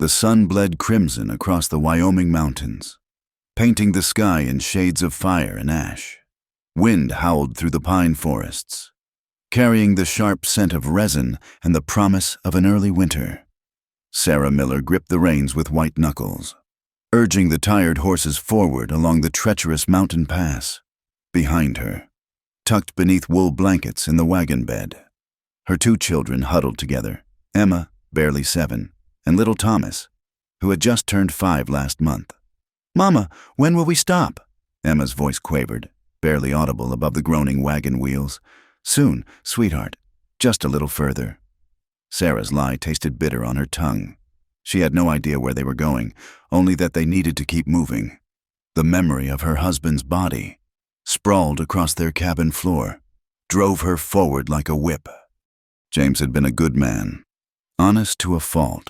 The sun bled crimson across the Wyoming mountains, painting the sky in shades of fire and ash. Wind howled through the pine forests, carrying the sharp scent of resin and the promise of an early winter. Sarah Miller gripped the reins with white knuckles, urging the tired horses forward along the treacherous mountain pass. Behind her, tucked beneath wool blankets in the wagon bed, her 2 children huddled together, Emma, barely 7, and little Thomas, who had just turned 5 last month. "Mama, when will we stop?" Emma's voice quavered, barely audible above the groaning wagon wheels. "Soon, sweetheart, just a little further." Sarah's lie tasted bitter on her tongue. She had no idea where they were going, only that they needed to keep moving. The memory of her husband's body, sprawled across their cabin floor, drove her forward like a whip. James had been a good man, honest to a fault,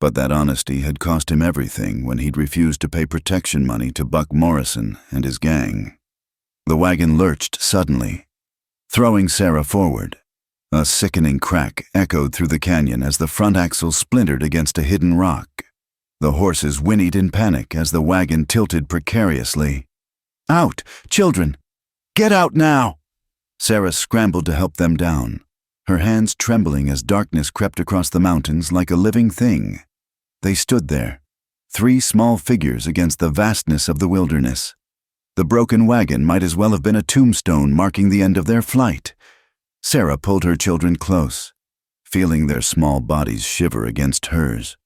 but that honesty had cost him everything when he'd refused to pay protection money to Buck Morrison and his gang. The wagon lurched suddenly, throwing Sarah forward. A sickening crack echoed through the canyon as the front axle splintered against a hidden rock. The horses whinnied in panic as the wagon tilted precariously. "Out, children! Get out now!" Sarah scrambled to help them down, her hands trembling as darkness crept across the mountains like a living thing. They stood there, 3 small figures against the vastness of the wilderness. The broken wagon might as well have been a tombstone marking the end of their flight. Sarah pulled her children close, feeling their small bodies shiver against hers.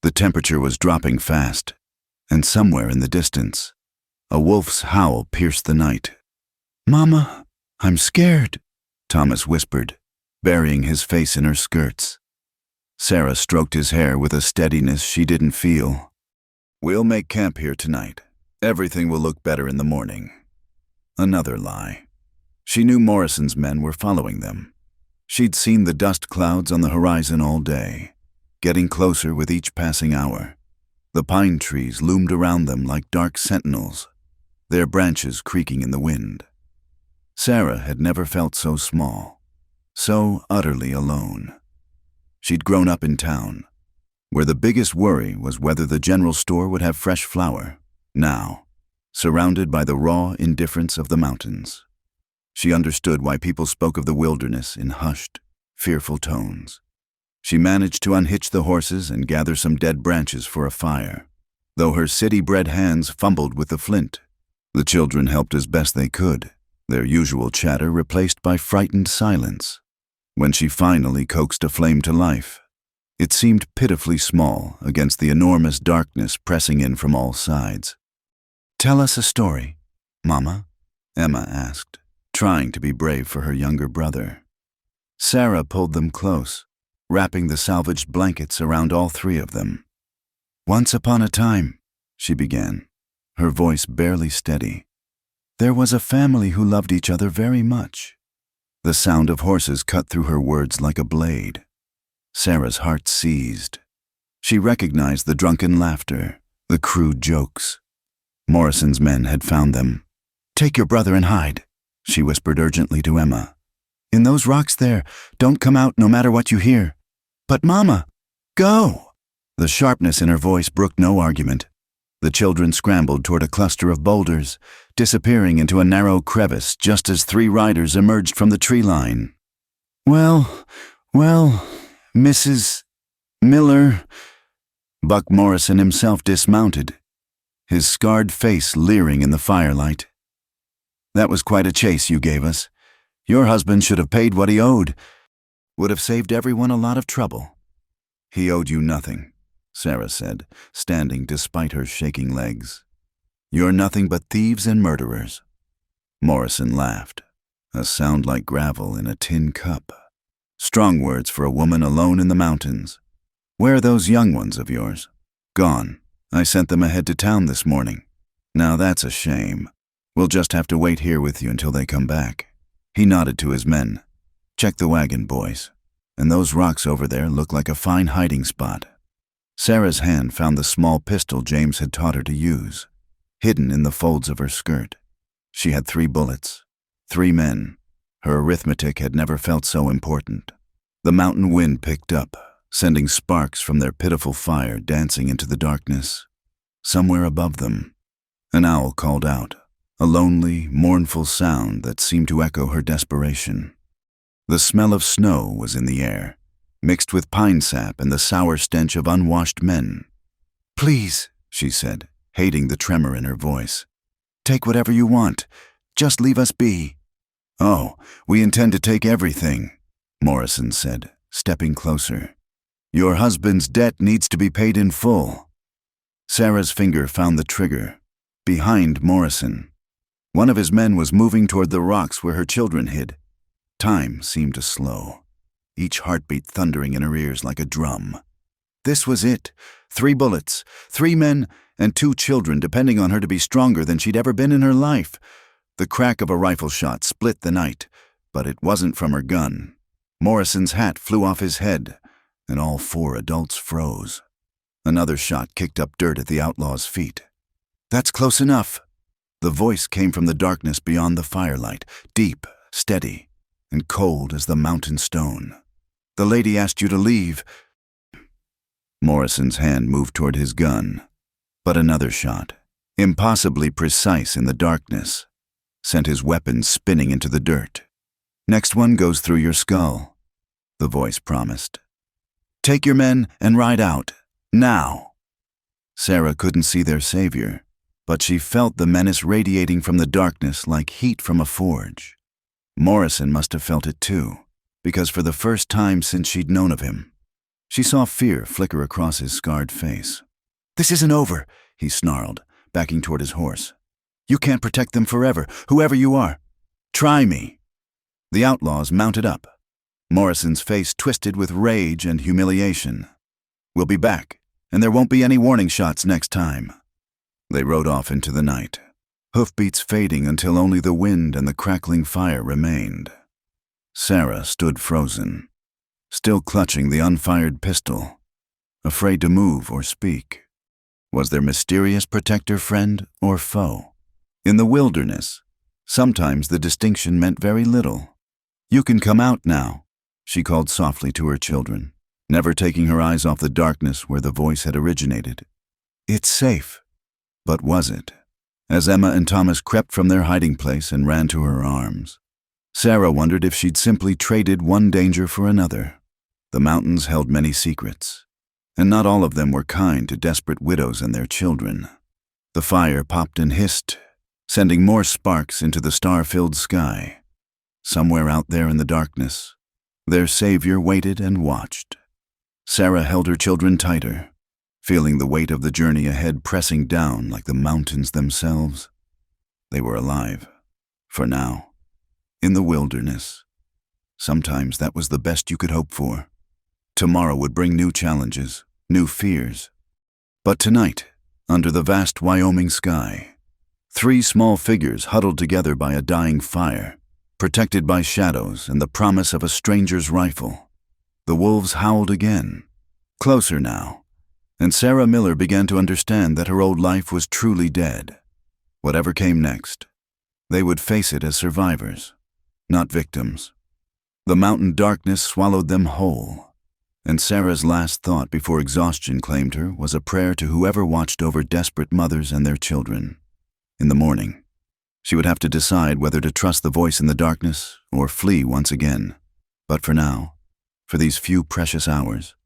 The temperature was dropping fast, and somewhere in the distance, a wolf's howl pierced the night. "Mama, I'm scared," Thomas whispered, burying his face in her skirts. Sarah stroked his hair with a steadiness she didn't feel. "We'll make camp here tonight. Everything will look better in the morning." Another lie. She knew Morrison's men were following them. She'd seen the dust clouds on the horizon all day, getting closer with each passing hour. The pine trees loomed around them like dark sentinels, their branches creaking in the wind. Sarah had never felt so small, so utterly alone. She'd grown up in town, where the biggest worry was whether the general store would have fresh flour. Now, surrounded by the raw indifference of the mountains, she understood why people spoke of the wilderness in hushed, fearful tones. She managed to unhitch the horses and gather some dead branches for a fire, though her city-bred hands fumbled with the flint. The children helped as best they could, their usual chatter replaced by frightened silence. When she finally coaxed a flame to life, it seemed pitifully small against the enormous darkness pressing in from all sides. "Tell us a story, Mama," Emma asked, trying to be brave for her younger brother. Sarah pulled them close, wrapping the salvaged blankets around all 3 of them. "Once upon a time," she began, her voice barely steady, "there was a family who loved each other very much." The sound of horses cut through her words like a blade. Sarah's heart seized. She recognized the drunken laughter, the crude jokes. Morrison's men had found them. "Take your brother and hide," she whispered urgently to Emma. "In those rocks there, don't come out no matter what you hear." "But Mama, go!" The sharpness in her voice brooked no argument. The children scrambled toward a cluster of boulders, disappearing into a narrow crevice just as 3 riders emerged from the tree line. Well, Mrs. Miller," Buck Morrison himself dismounted, his scarred face leering in the firelight. "That was quite a chase you gave us. Your husband should have paid what he owed. Would have saved everyone a lot of trouble." "He owed you nothing," Sarah said, standing despite her shaking legs. "You're nothing but thieves and murderers." Morrison laughed, a sound like gravel in a tin cup. Strong words for a woman alone in the mountains. "Where are those young ones of yours?" "Gone. I sent them ahead to town this morning." "Now that's a shame. We'll just have to wait here with you until they come back." He nodded to his men. "Check the wagon, boys. And those rocks over there look like a fine hiding spot." Sarah's hand found the small pistol James had taught her to use, hidden in the folds of her skirt. She had 3 bullets, 3 men. Her arithmetic had never felt so important. The mountain wind picked up, sending sparks from their pitiful fire dancing into the darkness. Somewhere above them, an owl called out, a lonely, mournful sound that seemed to echo her desperation. The smell of snow was in the air, mixed with pine sap and the sour stench of unwashed men. "Please," she said, hating the tremor in her voice. "Take whatever you want. Just leave us be." "Oh, we intend to take everything," Morrison said, stepping closer. "Your husband's debt needs to be paid in full." Sarah's finger found the trigger, behind Morrison. One of his men was moving toward the rocks where her children hid. Time seemed to slow, each heartbeat thundering in her ears like a drum. This was it. 3 bullets, 3 men, and 2 children depending on her to be stronger than she'd ever been in her life. The crack of a rifle shot split the night, but it wasn't from her gun. Morrison's hat flew off his head, and all 4 adults froze. Another shot kicked up dirt at the outlaw's feet. "That's close enough." The voice came from the darkness beyond the firelight, deep, steady, and cold as the mountain stone. "The lady asked you to leave." Morrison's hand moved toward his gun, but another shot, impossibly precise in the darkness, sent his weapon spinning into the dirt. "Next one goes through your skull," the voice promised. "Take your men and ride out, now." Sarah couldn't see their savior, but she felt the menace radiating from the darkness like heat from a forge. Morrison must have felt it too, because for the first time since she'd known of him, she saw fear flicker across his scarred face. "This isn't over," he snarled, backing toward his horse. "You can't protect them forever, whoever you are. Try me." The outlaws mounted up. Morrison's face twisted with rage and humiliation. "We'll be back, and there won't be any warning shots next time." They rode off into the night, hoofbeats fading until only the wind and the crackling fire remained. Sarah stood frozen, still clutching the unfired pistol, afraid to move or speak. Was their mysterious protector friend or foe? In the wilderness, sometimes the distinction meant very little. "You can come out now," she called softly to her children, never taking her eyes off the darkness where the voice had originated. "It's safe." But was it? As Emma and Thomas crept from their hiding place and ran to her arms, Sarah wondered if she'd simply traded one danger for another. The mountains held many secrets, and not all of them were kind to desperate widows and their children. The fire popped and hissed, sending more sparks into the star-filled sky. Somewhere out there in the darkness, their savior waited and watched. Sarah held her children tighter, feeling the weight of the journey ahead pressing down like the mountains themselves. They were alive, for now, in the wilderness. Sometimes that was the best you could hope for. Tomorrow would bring new challenges, new fears. But tonight, under the vast Wyoming sky, 3 small figures huddled together by a dying fire, protected by shadows and the promise of a stranger's rifle. The wolves howled again, closer now, and Sarah Miller began to understand that her old life was truly dead. Whatever came next, they would face it as survivors, not victims. The mountain darkness swallowed them whole, and Sarah's last thought before exhaustion claimed her was a prayer to whoever watched over desperate mothers and their children. In the morning, she would have to decide whether to trust the voice in the darkness or flee once again. But for now, for these few precious hours,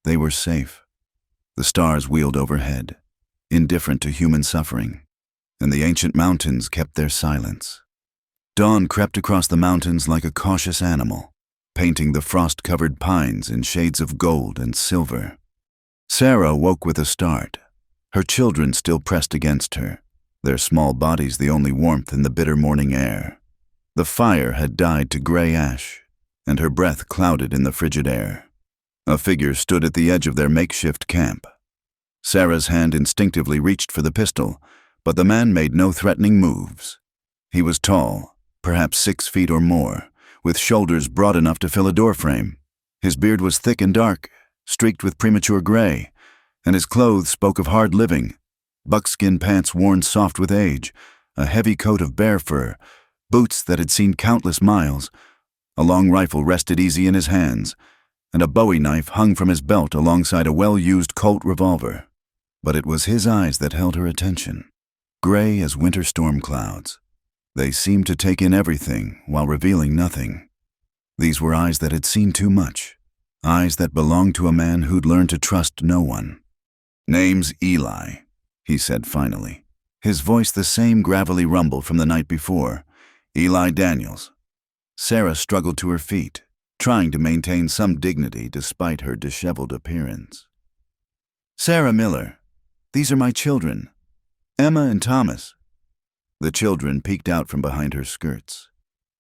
they were safe. The stars wheeled overhead, indifferent to human suffering, and the ancient mountains kept their silence. Dawn crept across the mountains like a cautious animal, painting the frost-covered pines in shades of gold and silver. Sarah woke with a start, her children still pressed against her, their small bodies the only warmth in the bitter morning air. The fire had died to gray ash, and her breath clouded in the frigid air. A figure stood at the edge of their makeshift camp. Sarah's hand instinctively reached for the pistol, but the man made no threatening moves. He was tall, perhaps 6 feet or more, with shoulders broad enough to fill a doorframe. His beard was thick and dark, streaked with premature gray, and his clothes spoke of hard living. Buckskin pants worn soft with age, a heavy coat of bear fur, boots that had seen countless miles. A long rifle rested easy in his hands, and a Bowie knife hung from his belt alongside a well-used Colt revolver. But it was his eyes that held her attention, gray as winter storm clouds. They seemed to take in everything while revealing nothing. These were eyes that had seen too much, eyes that belonged to a man who'd learned to trust no one. "Name's Eli," he said finally, his voice the same gravelly rumble from the night before. "Eli Daniels." Sarah struggled to her feet, trying to maintain some dignity despite her disheveled appearance. "Sarah Miller. These are my children, Emma and Thomas." The children peeked out from behind her skirts,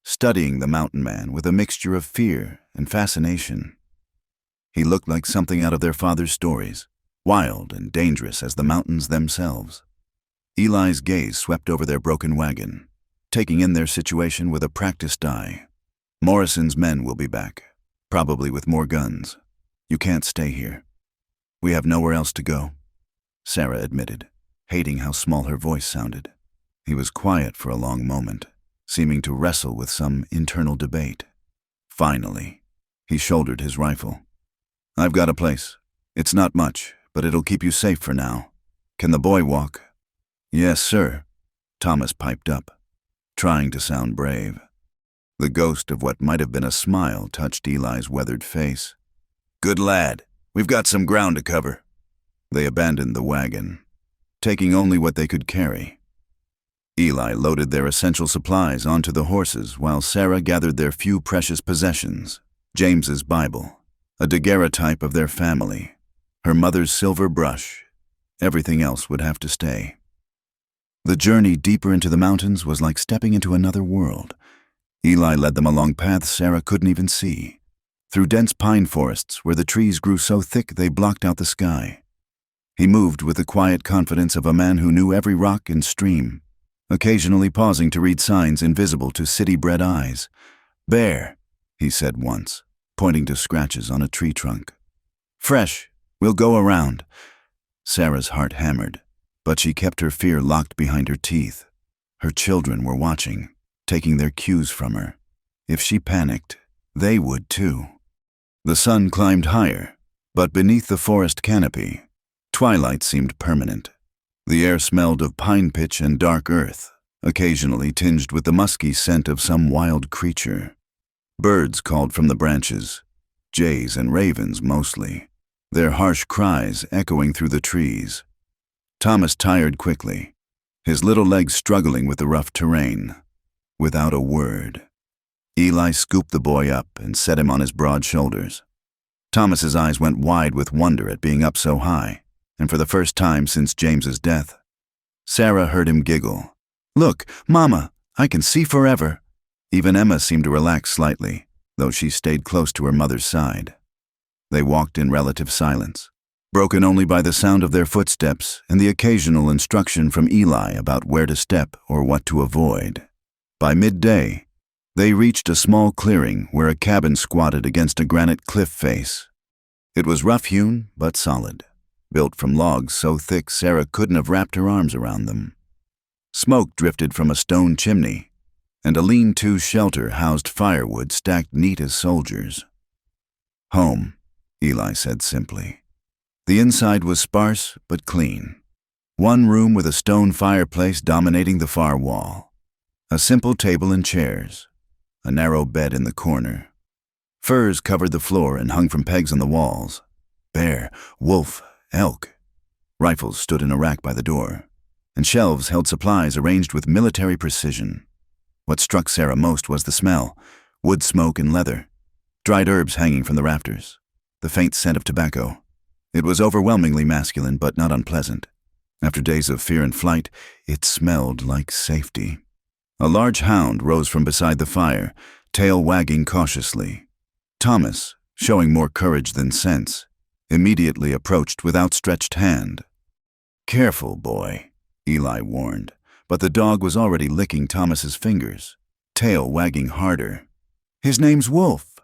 studying the mountain man with a mixture of fear and fascination. He looked like something out of their father's stories, wild and dangerous as the mountains themselves. Eli's gaze swept over their broken wagon, taking in their situation with a practiced eye. "Morrison's men will be back, probably with more guns. You can't stay here. We have nowhere else to go," Sarah admitted, hating how small her voice sounded. He was quiet for a long moment, seeming to wrestle with some internal debate. Finally, he shouldered his rifle. "I've got a place. It's not much, but it'll keep you safe for now. Can the boy walk?" "Yes, sir," Thomas piped up, trying to sound brave. The ghost of what might have been a smile touched Eli's weathered face. "Good lad. We've got some ground to cover." They abandoned the wagon, taking only what they could carry. Eli loaded their essential supplies onto the horses while Sarah gathered their few precious possessions: James's Bible, a daguerreotype of their family, her mother's silver brush. Everything else would have to stay. The journey deeper into the mountains was like stepping into another world. Eli led them along paths Sarah couldn't even see, through dense pine forests where the trees grew so thick they blocked out the sky. He moved with the quiet confidence of a man who knew every rock and stream, occasionally pausing to read signs invisible to city-bred eyes. "Bear," he said once, pointing to scratches on a tree trunk. "Fresh. We'll go around." Sarah's heart hammered, but she kept her fear locked behind her teeth. Her children were watching, taking their cues from her. If she panicked, they would too. The sun climbed higher, but beneath the forest canopy, twilight seemed permanent. The air smelled of pine pitch and dark earth, occasionally tinged with the musky scent of some wild creature. Birds called from the branches, jays and ravens mostly, their harsh cries echoing through the trees. Thomas tired quickly, his little legs struggling with the rough terrain. Without a word, Eli scooped the boy up and set him on his broad shoulders. Thomas's eyes went wide with wonder at being up so high, and for the first time since James's death. Sarah heard him giggle. "Look, Mama, I can see forever." Even Emma seemed to relax slightly, though she stayed close to her mother's side. They walked in relative silence, broken only by the sound of their footsteps and the occasional instruction from Eli about where to step or what to avoid. By midday, they reached a small clearing where a cabin squatted against a granite cliff face. It was rough-hewn but solid, built from logs so thick Sarah couldn't have wrapped her arms around them. Smoke drifted from a stone chimney, and a lean-to shelter housed firewood stacked neat as soldiers. "Home," Eli said simply. The inside was sparse but clean. One room with a stone fireplace dominating the far wall. A simple table and chairs. A narrow bed in the corner. Furs covered the floor and hung from pegs on the walls. Bear, wolf, elk. Rifles stood in a rack by the door, and shelves held supplies arranged with military precision. What struck Sarah most was the smell: wood smoke and leather, dried herbs hanging from the rafters, the faint scent of tobacco. It was overwhelmingly masculine but not unpleasant. After days of fear and flight, it smelled like safety. A large hound rose from beside the fire, tail wagging cautiously. Thomas, showing more courage than sense, immediately approached with outstretched hand. "Careful, boy," Eli warned, but the dog was already licking Thomas's fingers, tail wagging harder. "His name's Wolf,"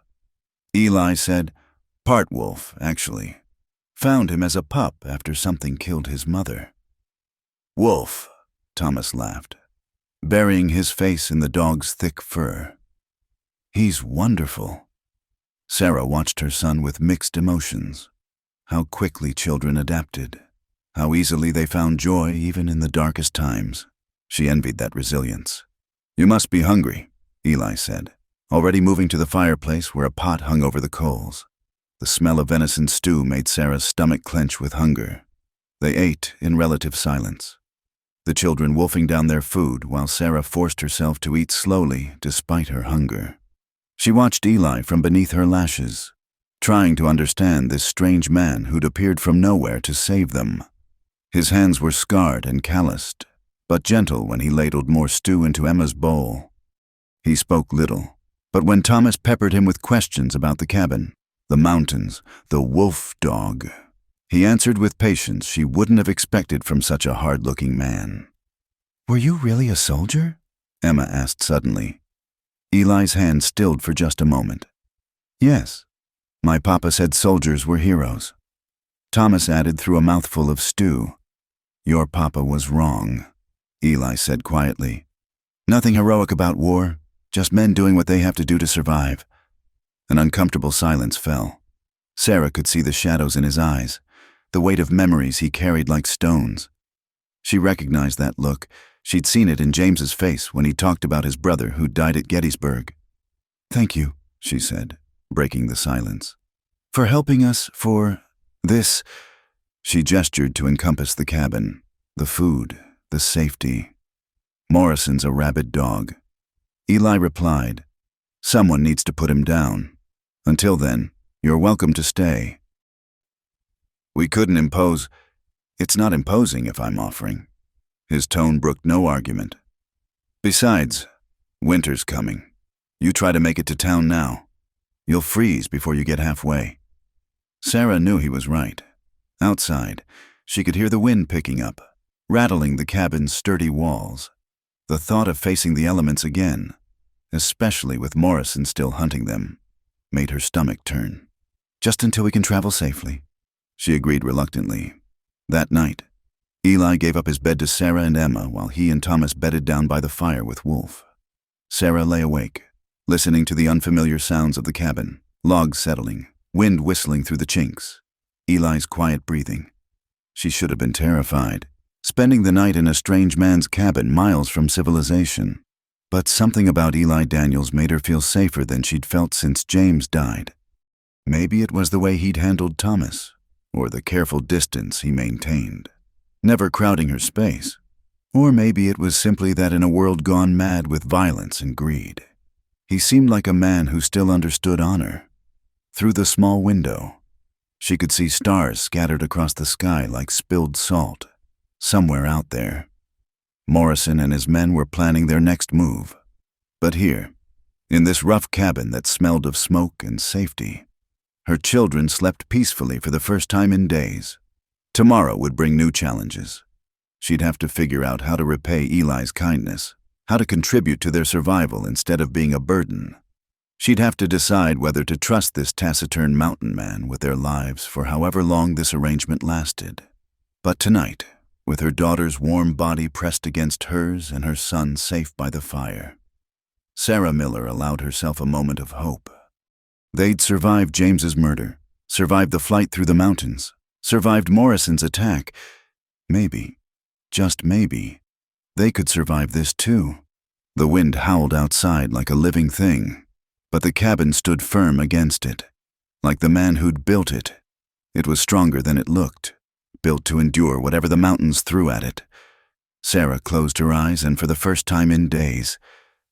Eli said. "Part wolf, actually. Found him as a pup after something killed his mother." "Wolf," Thomas laughed, burying his face in the dog's thick fur. "He's wonderful." Sarah watched her son with mixed emotions. How quickly children adapted. How easily they found joy even in the darkest times. She envied that resilience. "You must be hungry," Eli said, already moving to the fireplace where a pot hung over the coals. The smell of venison stew made Sarah's stomach clench with hunger. They ate in relative silence, the children wolfing down their food while Sarah forced herself to eat slowly despite her hunger. She watched Eli from beneath her lashes, trying to understand this strange man who'd appeared from nowhere to save them. His hands were scarred and calloused, but gentle when he ladled more stew into Emma's bowl. He spoke little, but when Thomas peppered him with questions about the cabin, the mountains, the wolf dog, he answered with patience she wouldn't have expected from such a hard-looking man. "Were you really a soldier?" Emma asked suddenly. Eli's hand stilled for just a moment. "Yes. My papa said soldiers were heroes." Thomas added through a mouthful of stew. "Your papa was wrong," Eli said quietly. "Nothing heroic about war, just men doing what they have to do to survive." An uncomfortable silence fell. Sarah could see the shadows in his eyes, the weight of memories he carried like stones. She recognized that look. She'd seen it in James's face when he talked about his brother who died at Gettysburg. "Thank you," she said, breaking the silence. "For helping us, for this." She gestured to encompass the cabin, the food, the safety. "Morrison's a rabid dog." Eli replied, "Someone needs to put him down. Until then, you're welcome to stay." "We couldn't impose." "It's not imposing if I'm offering." His tone brooked no argument. "Besides, winter's coming. You try to make it to town now. You'll freeze before you get halfway." Sarah knew he was right. Outside, she could hear the wind picking up, rattling the cabin's sturdy walls. The thought of facing the elements again, especially with Morrison still hunting them, made her stomach turn. "Just until we can travel safely," she agreed reluctantly. That night, Eli gave up his bed to Sarah and Emma while he and Thomas bedded down by the fire with Wolf. Sarah lay awake, listening to the unfamiliar sounds of the cabin, logs settling, wind whistling through the chinks, Eli's quiet breathing. She should have been terrified, spending the night in a strange man's cabin miles from civilization. But something about Eli Daniels made her feel safer than she'd felt since James died. Maybe it was the way he'd handled Thomas, or the careful distance he maintained, never crowding her space. Or maybe it was simply that in a world gone mad with violence and greed, he seemed like a man who still understood honor. Through the small window, she could see stars scattered across the sky like spilled salt, somewhere out there. Morrison and his men were planning their next move. But here, in this rough cabin that smelled of smoke and safety, her children slept peacefully for the first time in days. Tomorrow would bring new challenges. She'd have to figure out how to repay Eli's kindness, how to contribute to their survival instead of being a burden. She'd have to decide whether to trust this taciturn mountain man with their lives for however long this arrangement lasted. But tonight, with her daughter's warm body pressed against hers and her son safe by the fire, Sarah Miller allowed herself a moment of hope. They'd survived James's murder, survived the flight through the mountains, survived Morrison's attack. Maybe, just maybe, they could survive this too. The wind howled outside like a living thing, but the cabin stood firm against it, like the man who'd built it. It was stronger than it looked, built to endure whatever the mountains threw at it. Sarah closed her eyes and for the first time in days,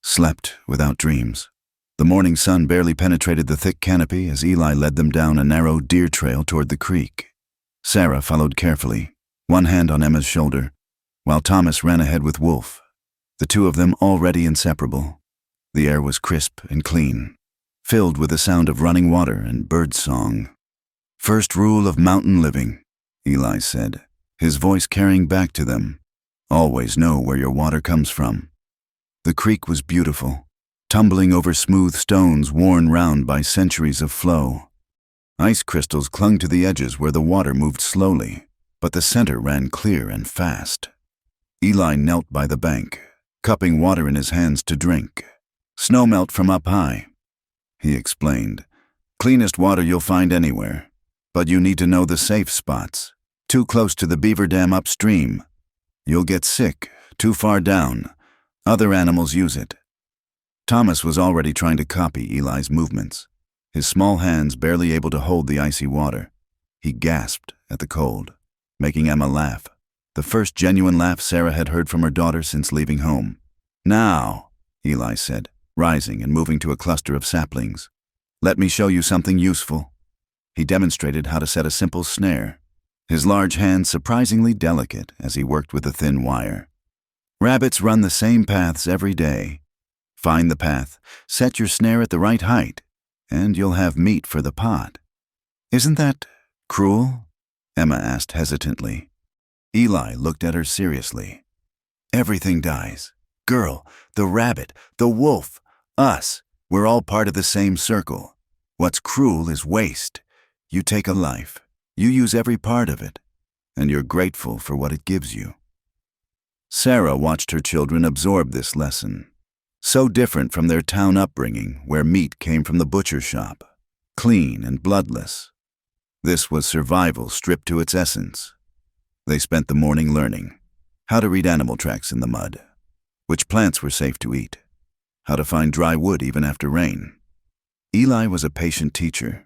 slept without dreams. The morning sun barely penetrated the thick canopy as Eli led them down a narrow deer trail toward the creek. Sarah followed carefully, one hand on Emma's shoulder, while Thomas ran ahead with Wolf, the two of them already inseparable. The air was crisp and clean, filled with the sound of running water and bird song. "First rule of mountain living," Eli said, his voice carrying back to them. "Always know where your water comes from." The creek was beautiful, tumbling over smooth stones worn round by centuries of flow. Ice crystals clung to the edges where the water moved slowly, but the center ran clear and fast. Eli knelt by the bank, cupping water in his hands to drink. "Snowmelt from up high," he explained, Cleanest water you'll find anywhere. But you need to know the safe spots. Too close to the beaver dam upstream. You'll get sick. Too far down. Other animals use it. Thomas was already trying to copy Eli's movements, his small hands barely able to hold the icy water. He gasped at the cold, making Emma laugh, the first genuine laugh Sarah had heard from her daughter since leaving home. "Now," Eli said, rising and moving to a cluster of saplings. "Let me show you something useful." He demonstrated how to set a simple snare, his large hands surprisingly delicate as he worked with a thin wire. Rabbits run the same paths every day. Find the path, set your snare at the right height, and you'll have meat for the pot. "Isn't that cruel?" Emma asked hesitantly. Eli looked at her seriously. "Everything dies. Girl, the rabbit, the wolf, us. We're all part of the same circle. What's cruel is waste. You take a life, you use every part of it, and you're grateful for what it gives you." Sarah watched her children absorb this lesson. So different from their town upbringing, where meat came from the butcher shop, clean and bloodless. This was survival stripped to its essence. They spent the morning learning how to read animal tracks in the mud, which plants were safe to eat, how to find dry wood even after rain. Eli was a patient teacher,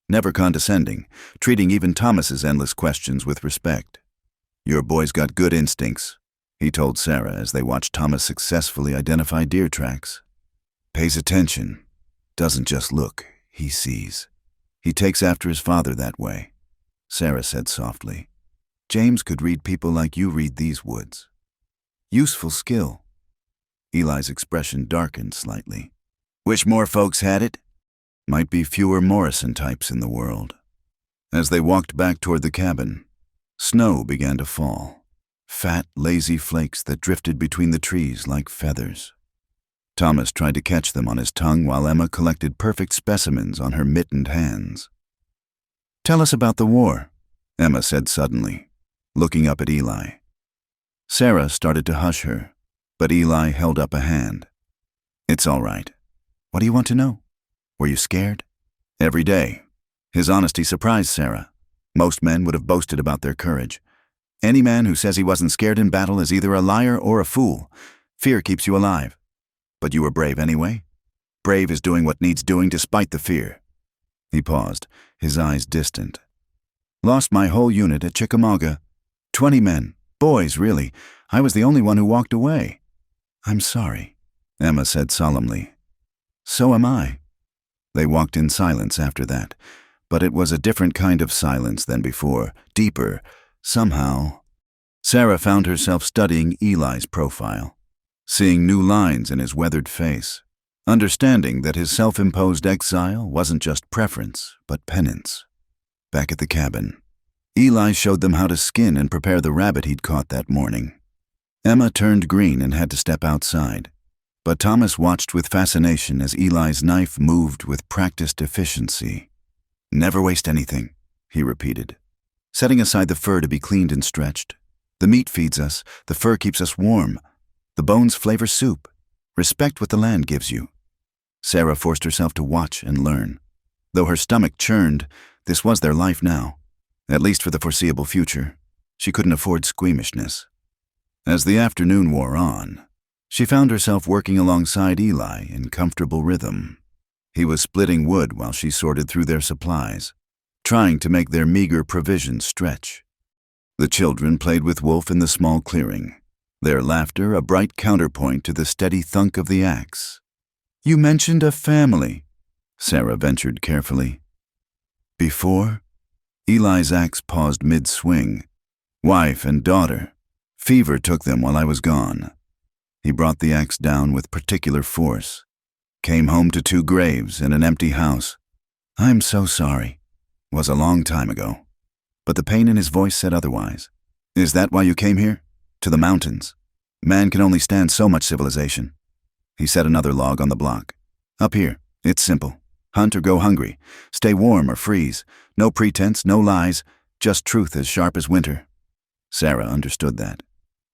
never condescending, treating even Thomas's endless questions with respect. "Your boy's got good instincts," he told Sarah as they watched Thomas successfully identify deer tracks. "Pays attention. Doesn't just look, he sees. He takes after his father that way," Sarah said softly. "James could read people like you read these woods. Useful skill." Eli's expression darkened slightly. "Wish more folks had it? Might be fewer Morrison types in the world." As they walked back toward the cabin, snow began to fall. Fat, lazy flakes that drifted between the trees like feathers. Thomas tried to catch them on his tongue while Emma collected perfect specimens on her mittened hands. "Tell us about the war," Emma said suddenly, looking up at Eli. Sarah started to hush her, but Eli held up a hand. "It's all right. What do you want to know? Were you scared?" "Every day." His honesty surprised Sarah. Most men would have boasted about their courage. Any man who says he wasn't scared in battle is either a liar or a fool. Fear keeps you alive. But you were brave anyway. Brave is doing what needs doing despite the fear. He paused, his eyes distant. "Lost my whole unit at Chickamauga. 20 men, boys really. I was the only one who walked away." "I'm sorry," Emma said solemnly. "So am I." They walked in silence after that, but it was a different kind of silence than before, deeper, somehow. Sarah found herself studying Eli's profile, seeing new lines in his weathered face, understanding that his self-imposed exile wasn't just preference, but penance. Back at the cabin, Eli showed them how to skin and prepare the rabbit he'd caught that morning. Emma turned green and had to step outside, but Thomas watched with fascination as Eli's knife moved with practiced efficiency. "Never waste anything," he repeated, setting aside the fur to be cleaned and stretched. "The meat feeds us, the fur keeps us warm, the bones flavor soup. Respect what the land gives you." Sarah forced herself to watch and learn. Though her stomach churned, this was their life now, at least for the foreseeable future. She couldn't afford squeamishness. As the afternoon wore on, she found herself working alongside Eli in comfortable rhythm. He was splitting wood while she sorted through their supplies, trying to make their meager provisions stretch. The children played with Wolf in the small clearing, their laughter a bright counterpoint to the steady thunk of the axe. "You mentioned a family," Sarah ventured carefully. "Before?" Eli's axe paused mid-swing. "Wife and daughter. Fever took them while I was gone." He brought the axe down with particular force. "Came home to 2 graves and an empty house. I'm so sorry. Was a long time ago." But the pain in his voice said otherwise. "Is that why you came here? To the mountains? Man can only stand so much civilization." He set another log on the block. "Up here, it's simple. Hunt or go hungry. Stay warm or freeze. No pretense, no lies. Just truth as sharp as winter." Sarah understood that.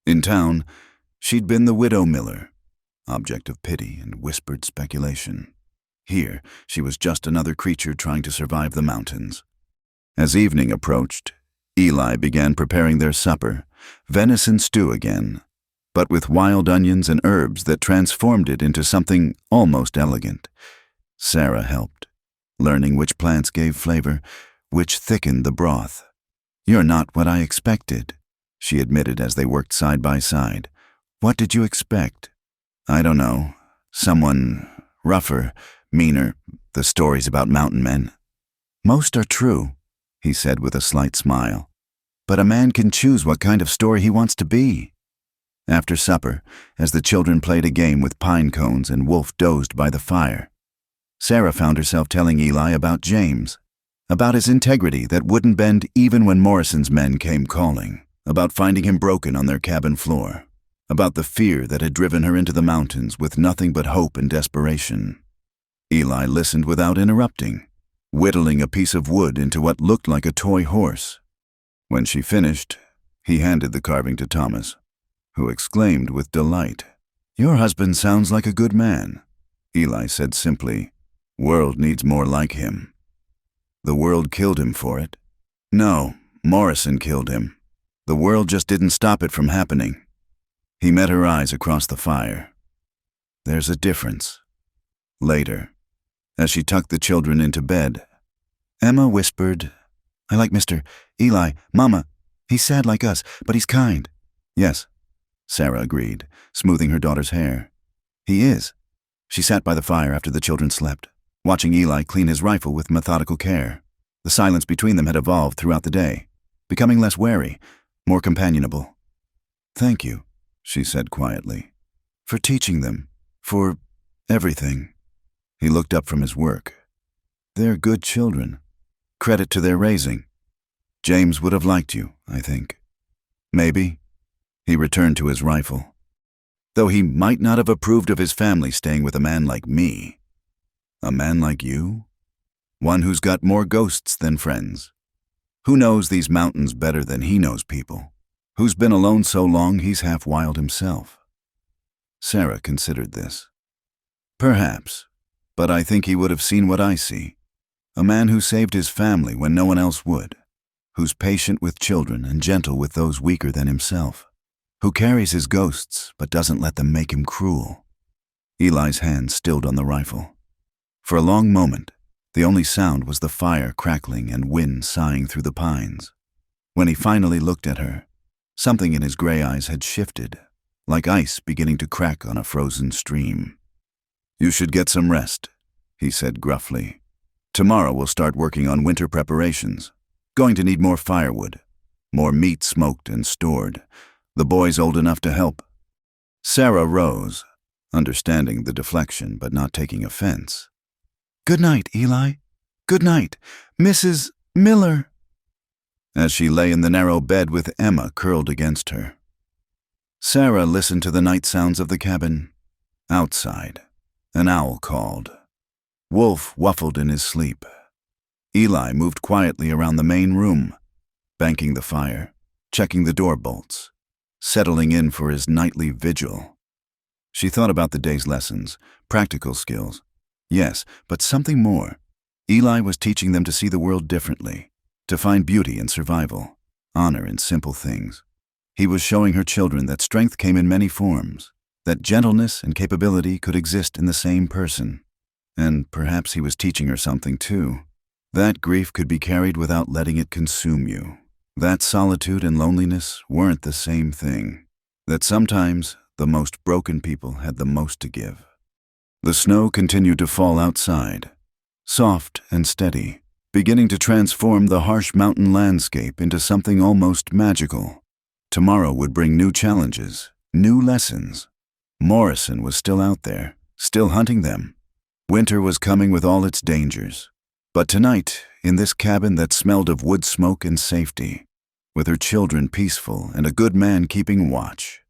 In town, she'd been the widow miller, object of pity and whispered speculation. Here, she was just another creature trying to survive the mountains. As evening approached, Eli began preparing their supper, venison stew again, but with wild onions and herbs that transformed it into something almost elegant. Sarah helped, learning which plants gave flavor, which thickened the broth. "You're not what I expected," she admitted as they worked side by side. "What did you expect?" "I don't know. Someone rougher, meaner, the stories about mountain men." "Most are true," he said with a slight smile. "But a man can choose what kind of story he wants to be." After supper, as the children played a game with pine cones and Wolf dozed by the fire, Sarah found herself telling Eli about James, about his integrity that wouldn't bend even when Morrison's men came calling, about finding him broken on their cabin floor, about the fear that had driven her into the mountains with nothing but hope and desperation. Eli listened without interrupting, whittling a piece of wood into what looked like a toy horse. When she finished, he handed the carving to Thomas, who exclaimed with delight, "Your husband sounds like a good man." Eli said simply, "World needs more like him." "The world killed him for it." "No, Morrison killed him. The world just didn't stop it from happening." He met her eyes across the fire. "There's a difference." Later, as she tucked the children into bed, Emma whispered, "I like Mr. Eli, Mama. He's sad like us, but he's kind." "Yes," Sarah agreed, smoothing her daughter's hair. "He is." She sat by the fire after the children slept, watching Eli clean his rifle with methodical care. The silence between them had evolved throughout the day, becoming less wary, more companionable. "Thank you," she said quietly, "for teaching them, for everything." He looked up from his work. "They're good children. Credit to their raising. James would have liked you, I think." "Maybe." He returned to his rifle. "Though he might not have approved of his family staying with a man like me." "A man like you? One who's got more ghosts than friends. Who knows these mountains better than he knows people? Who's been alone so long he's half wild himself?" Sarah considered this. "Perhaps, but I think he would have seen what I see. A man who saved his family when no one else would, who's patient with children and gentle with those weaker than himself, who carries his ghosts but doesn't let them make him cruel." Eli's hand stilled on the rifle. For a long moment, the only sound was the fire crackling and wind sighing through the pines. When he finally looked at her, something in his gray eyes had shifted, like ice beginning to crack on a frozen stream. "You should get some rest," he said gruffly. "Tomorrow we'll start working on winter preparations. Going to need more firewood, more meat smoked and stored. The boy's old enough to help." Sarah rose, understanding the deflection but not taking offense. "Good night, Eli. Good night, Mrs. Miller," as she lay in the narrow bed with Emma curled against her. Sarah listened to the night sounds of the cabin. Outside, an owl called. Wolf whuffled in his sleep. Eli moved quietly around the main room, banking the fire, checking the door bolts, settling in for his nightly vigil. She thought about the day's lessons, practical skills. Yes, but something more. Eli was teaching them to see the world differently, to find beauty in survival, honor in simple things. He was showing her children that strength came in many forms, that gentleness and capability could exist in the same person. And perhaps he was teaching her something too. That grief could be carried without letting it consume you. That solitude and loneliness weren't the same thing. That sometimes the most broken people had the most to give. The snow continued to fall outside, soft and steady, beginning to transform the harsh mountain landscape into something almost magical. Tomorrow would bring new challenges, new lessons. Morrison was still out there, still hunting them. Winter was coming with all its dangers. But tonight, in this cabin that smelled of wood smoke and safety, with her children peaceful and a good man keeping watch,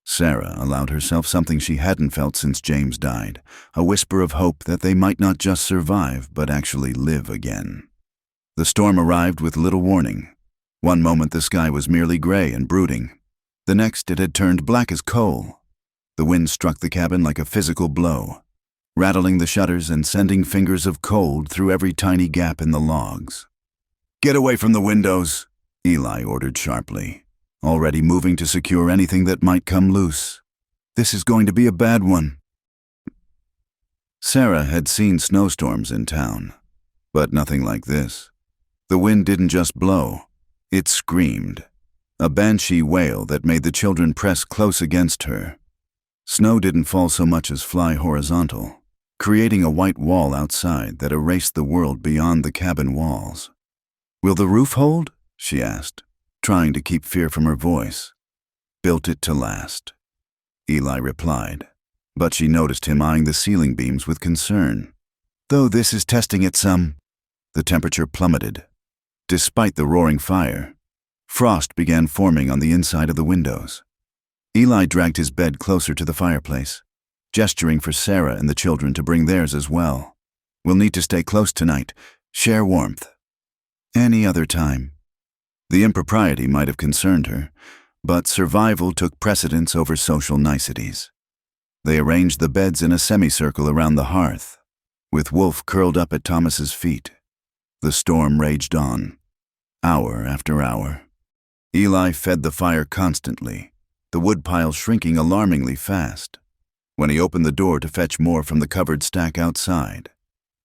Sarah allowed herself something she hadn't felt since James died, a whisper of hope that they might not just survive but actually live again. The storm arrived with little warning. One moment the sky was merely gray and brooding. The next it had turned black as coal. The wind struck the cabin like a physical blow. rattling the shutters and sending fingers of cold through every tiny gap in the logs. "Get away from the windows," Eli ordered sharply, already moving to secure anything that might come loose. "This is going to be a bad one." Sarah had seen snowstorms in town, but nothing like this. The wind didn't just blow, it screamed, a banshee wail that made the children press close against her. Snow didn't fall so much as fly horizontal, creating a white wall outside that erased the world beyond the cabin walls. "Will the roof hold?" she asked, trying to keep fear from her voice. "Built it to last," Eli replied, but she noticed him eyeing the ceiling beams with concern. "Though this is testing it some." The temperature plummeted. Despite the roaring fire, frost began forming on the inside of the windows. Eli dragged his bed closer to the fireplace, gesturing for Sarah and the children to bring theirs as well. "We'll need to stay close tonight, share warmth." Any other time. The impropriety might have concerned her, but survival took precedence over social niceties. They arranged the beds in a semicircle around the hearth, with Wolf curled up at Thomas's feet. The storm raged on, hour after hour. Eli fed the fire constantly, the woodpile shrinking alarmingly fast. When he opened the door to fetch more from the covered stack outside,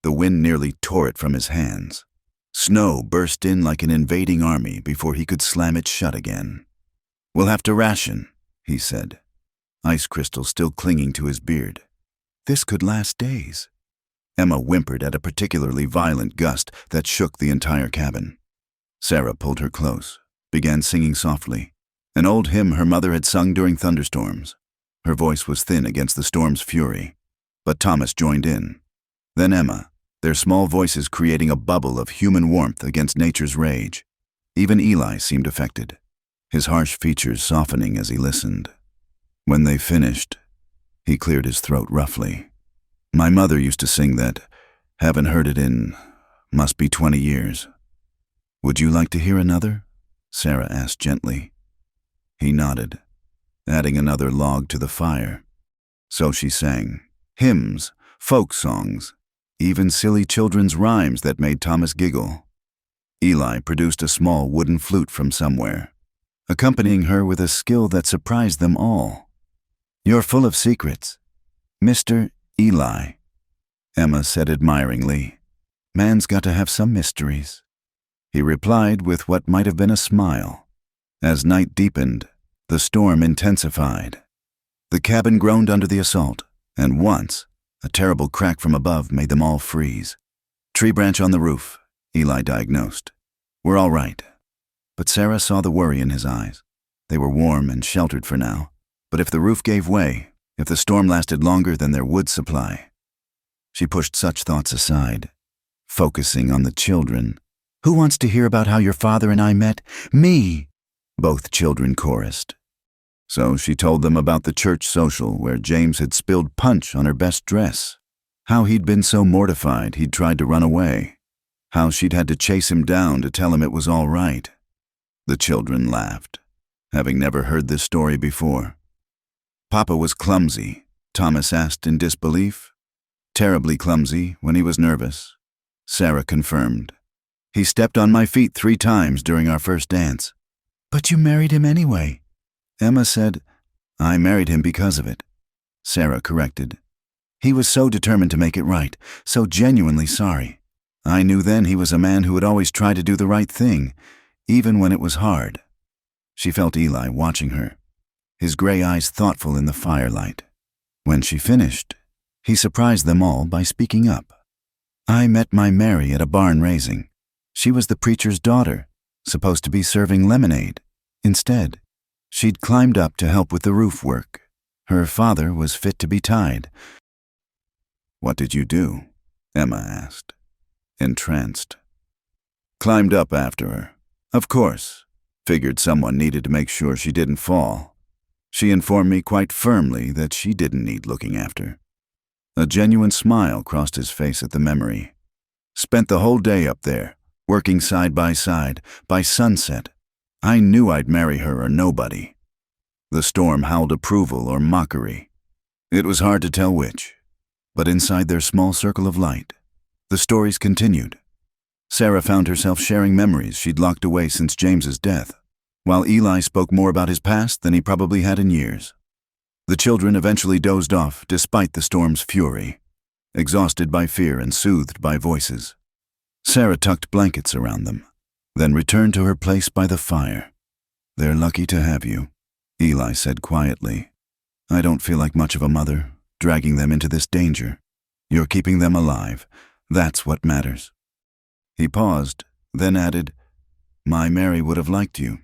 the wind nearly tore it from his hands. Snow burst in like an invading army before he could slam it shut again. "We'll have to ration," he said, ice crystals still clinging to his beard. "This could last days." Emma whimpered at a particularly violent gust that shook the entire cabin. Sarah pulled her close, began singing softly, an old hymn her mother had sung during thunderstorms. Her voice was thin against the storm's fury, but Thomas joined in. Then Emma, their small voices creating a bubble of human warmth against nature's rage. Even Eli seemed affected, his harsh features softening as he listened. When they finished, he cleared his throat roughly. "My mother used to sing that. Haven't heard it in, must be 20 years. Would you like to hear another?" Sarah asked gently. He nodded, adding another log to the fire. So she sang, hymns, folk songs, even silly children's rhymes that made Thomas giggle. Eli produced a small wooden flute from somewhere, accompanying her with a skill that surprised them all. "You're full of secrets, Mr. Eli," Emma said admiringly. "Man's got to have some mysteries." He replied with what might have been a smile. As night deepened, the storm intensified. The cabin groaned under the assault, and once, a terrible crack from above made them all freeze. "Tree branch on the roof," Eli diagnosed. "We're all right." But Sarah saw the worry in his eyes. They were warm and sheltered for now, but if the roof gave way, if the storm lasted longer than their wood supply. She pushed such thoughts aside, focusing on the children. "Who wants to hear about how your father and I met?" "Me!" both children chorused. So she told them about the church social where James had spilled punch on her best dress, how he'd been so mortified he'd tried to run away, how she'd had to chase him down to tell him it was all right. The children laughed, having never heard this story before. "Papa was clumsy," Thomas asked in disbelief. "Terribly clumsy when he was nervous," Sarah confirmed. "He stepped on my feet 3 times during our first dance." "But you married him anyway," Emma said. "I married him because of it," Sarah corrected. "He was so determined to make it right, so genuinely sorry. I knew then he was a man who would always try to do the right thing, even when it was hard." She felt Eli watching her, his gray eyes thoughtful in the firelight. When she finished, he surprised them all by speaking up. "I met my Mary at a barn raising. She was the preacher's daughter, supposed to be serving lemonade. Instead, she'd climbed up to help with the roof work. Her father was fit to be tied." "What did you do?" Emma asked, entranced. "Climbed up after her. Of course. Figured someone needed to make sure she didn't fall. She informed me quite firmly that she didn't need looking after." A genuine smile crossed his face at the memory. "Spent the whole day up there, working side, by sunset. I knew I'd marry her or nobody." The storm howled approval or mockery. It was hard to tell which. But inside their small circle of light, the stories continued. Sarah found herself sharing memories she'd locked away since James's death, while Eli spoke more about his past than he probably had in years. The children eventually dozed off despite the storm's fury, exhausted by fear and soothed by voices. Sarah tucked blankets around them, then returned to her place by the fire. "They're lucky to have you," Eli said quietly. "I don't feel like much of a mother, dragging them into this danger. You're keeping them alive. That's what matters." He paused, then added, "My Mary would have liked you.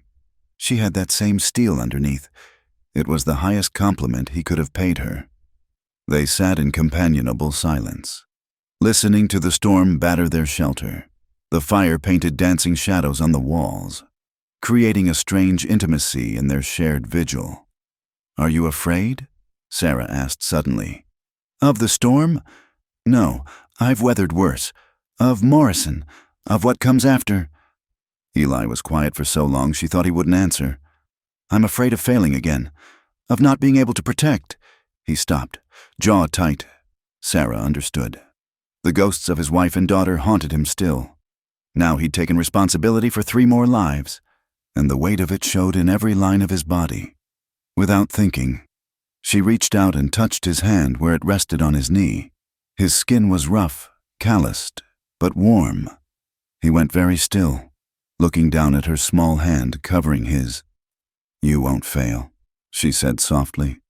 She had that same steel underneath. It was the highest compliment he could have paid her." They sat in companionable silence, listening to the storm batter their shelter. The fire painted dancing shadows on the walls, creating a strange intimacy in their shared vigil. "Are you afraid?" Sarah asked suddenly. "Of the storm? No, I've weathered worse. Of Morrison, of what comes after." Eli was quiet for so long she thought he wouldn't answer. "I'm afraid of failing again, of not being able to protect." He stopped, jaw tight. Sarah understood. The ghosts of his wife and daughter haunted him still. Now he'd taken responsibility for 3 more lives, and the weight of it showed in every line of his body. Without thinking, she reached out and touched his hand where it rested on his knee. His skin was rough, calloused, but warm. He went very still, looking down at her small hand covering his. "You won't fail," she said softly.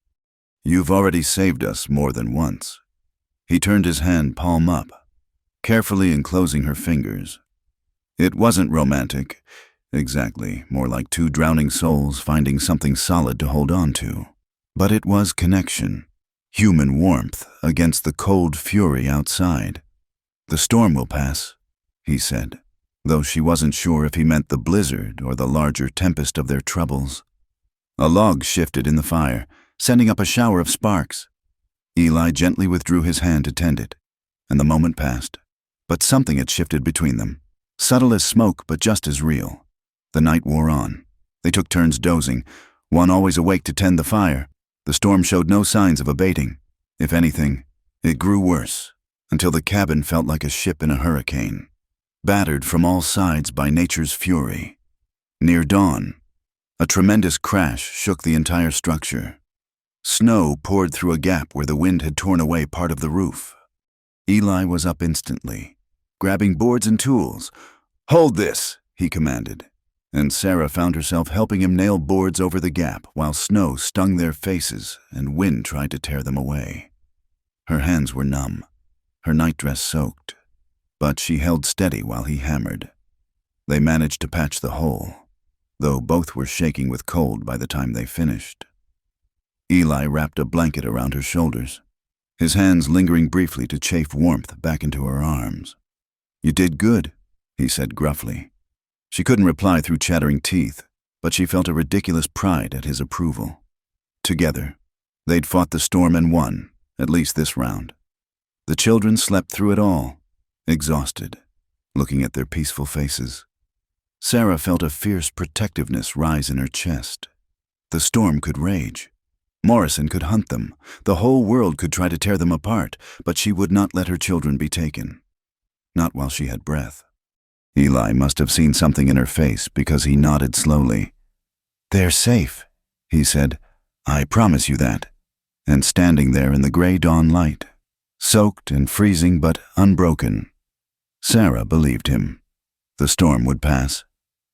"You've already saved us more than once." He turned his hand palm up, carefully enclosing her fingers. It wasn't romantic, exactly, more like 2 drowning souls finding something solid to hold on to. But it was connection, human warmth against the cold fury outside. "The storm will pass," he said, though she wasn't sure if he meant the blizzard or the larger tempest of their troubles. A log shifted in the fire, sending up a shower of sparks. Eli gently withdrew his hand to tend it, and the moment passed. But something had shifted between them, subtle as smoke but just as real. The night wore on. They took turns dozing, one always awake to tend the fire. The storm showed no signs of abating. If anything, it grew worse, until the cabin felt like a ship in a hurricane, battered from all sides by nature's fury. Near dawn, a tremendous crash shook the entire structure. Snow poured through a gap where the wind had torn away part of the roof. Eli was up instantly, grabbing boards and tools. "Hold this," he commanded, and Sarah found herself helping him nail boards over the gap while snow stung their faces and wind tried to tear them away. Her hands were numb, her nightdress soaked, but she held steady while he hammered. They managed to patch the hole, though both were shaking with cold by the time they finished. Eli wrapped a blanket around her shoulders, his hands lingering briefly to chafe warmth back into her arms. "You did good," he said gruffly. She couldn't reply through chattering teeth, but she felt a ridiculous pride at his approval. Together, they'd fought the storm and won, at least this round. The children slept through it all, exhausted, looking at their peaceful faces. Sarah felt a fierce protectiveness rise in her chest. The storm could rage. Morrison could hunt them. The whole world could try to tear them apart, but she would not let her children be taken. Not while she had breath. Eli must have seen something in her face because he nodded slowly. "They're safe," he said. "I promise you that." And standing there in the gray dawn light, soaked and freezing but unbroken, Sarah believed him. The storm would pass,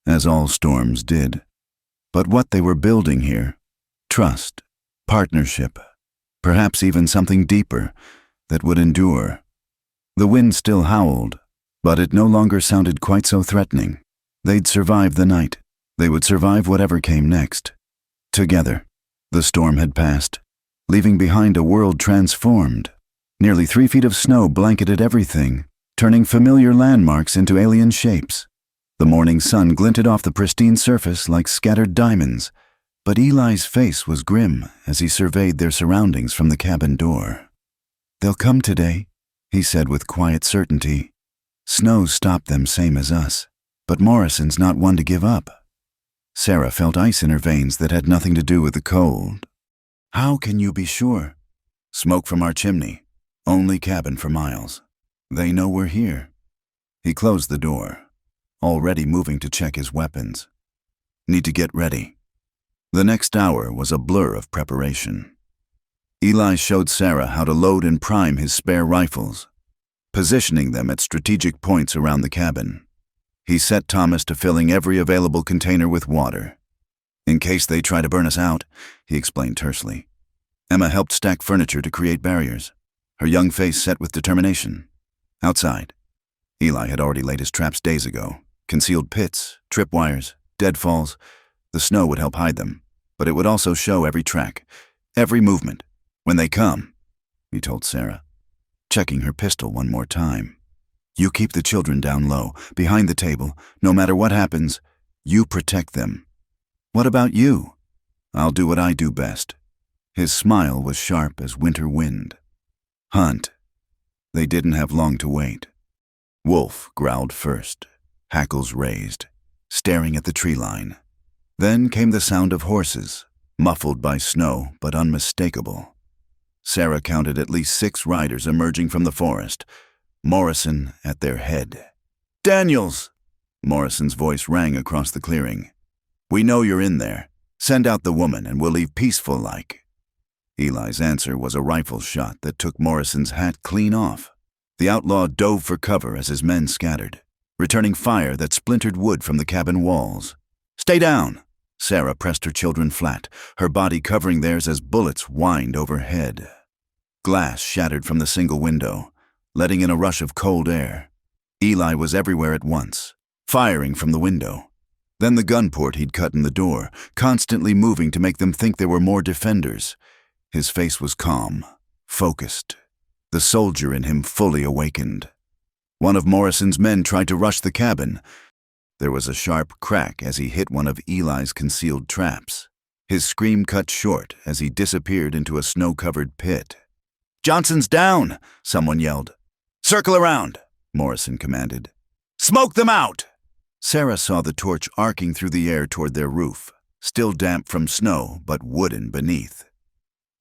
as all storms did. But what they were building here, trust, partnership, perhaps even something deeper that would endure. The wind still howled, but it no longer sounded quite so threatening. They'd survive the night. They would survive whatever came next. Together, the storm had passed, leaving behind a world transformed. Nearly 3 feet of snow blanketed everything, turning familiar landmarks into alien shapes. The morning sun glinted off the pristine surface like scattered diamonds, but Eli's face was grim as he surveyed their surroundings from the cabin door. "They'll come today," he said with quiet certainty. "Snow stopped them same as us, but Morrison's not one to give up." Sarah felt ice in her veins that had nothing to do with the cold. "How can you be sure?" "Smoke from our chimney. Only cabin for miles. They know we're here. He closed the door, already moving to check his weapons. Need to get ready. The next hour was a blur of preparation. Eli showed Sarah how to load and prime his spare rifles, positioning them at strategic points around the cabin. He set Thomas to filling every available container with water. In case they try to burn us out, he explained tersely. Emma helped stack furniture to create barriers, her young face set with determination. Outside, Eli had already laid his traps days ago. Concealed pits, tripwires, deadfalls. The snow would help hide them, but it would also show every track, every movement. When they come, he told Sarah, checking her pistol one more time. You keep the children down low, behind the table. No matter what happens, you protect them. What about you? I'll do what I do best. His smile was sharp as winter wind. Hunt. They didn't have long to wait. Wolf growled first, hackles raised, staring at the tree line. Then came the sound of horses, muffled by snow but unmistakable. Sarah counted at least 6 riders emerging from the forest, Morrison at their head. Daniels! Morrison's voice rang across the clearing. We know you're in there. Send out the woman and we'll leave peaceful like. Eli's answer was a rifle shot that took Morrison's hat clean off. The outlaw dove for cover as his men scattered, returning fire that splintered wood from the cabin walls. Stay down! Sarah pressed her children flat, her body covering theirs as bullets whined overhead. Glass shattered from the single window, letting in a rush of cold air. Eli was everywhere at once, firing from the window. Then the gun port he'd cut in the door, constantly moving to make them think there were more defenders. His face was calm, focused, the soldier in him fully awakened. One of Morrison's men tried to rush the cabin. There was a sharp crack as he hit one of Eli's concealed traps. His scream cut short as he disappeared into a snow-covered pit. Johnson's down, someone yelled. Circle around, Morrison commanded. Smoke them out! Sarah saw the torch arcing through the air toward their roof, still damp from snow but wooden beneath.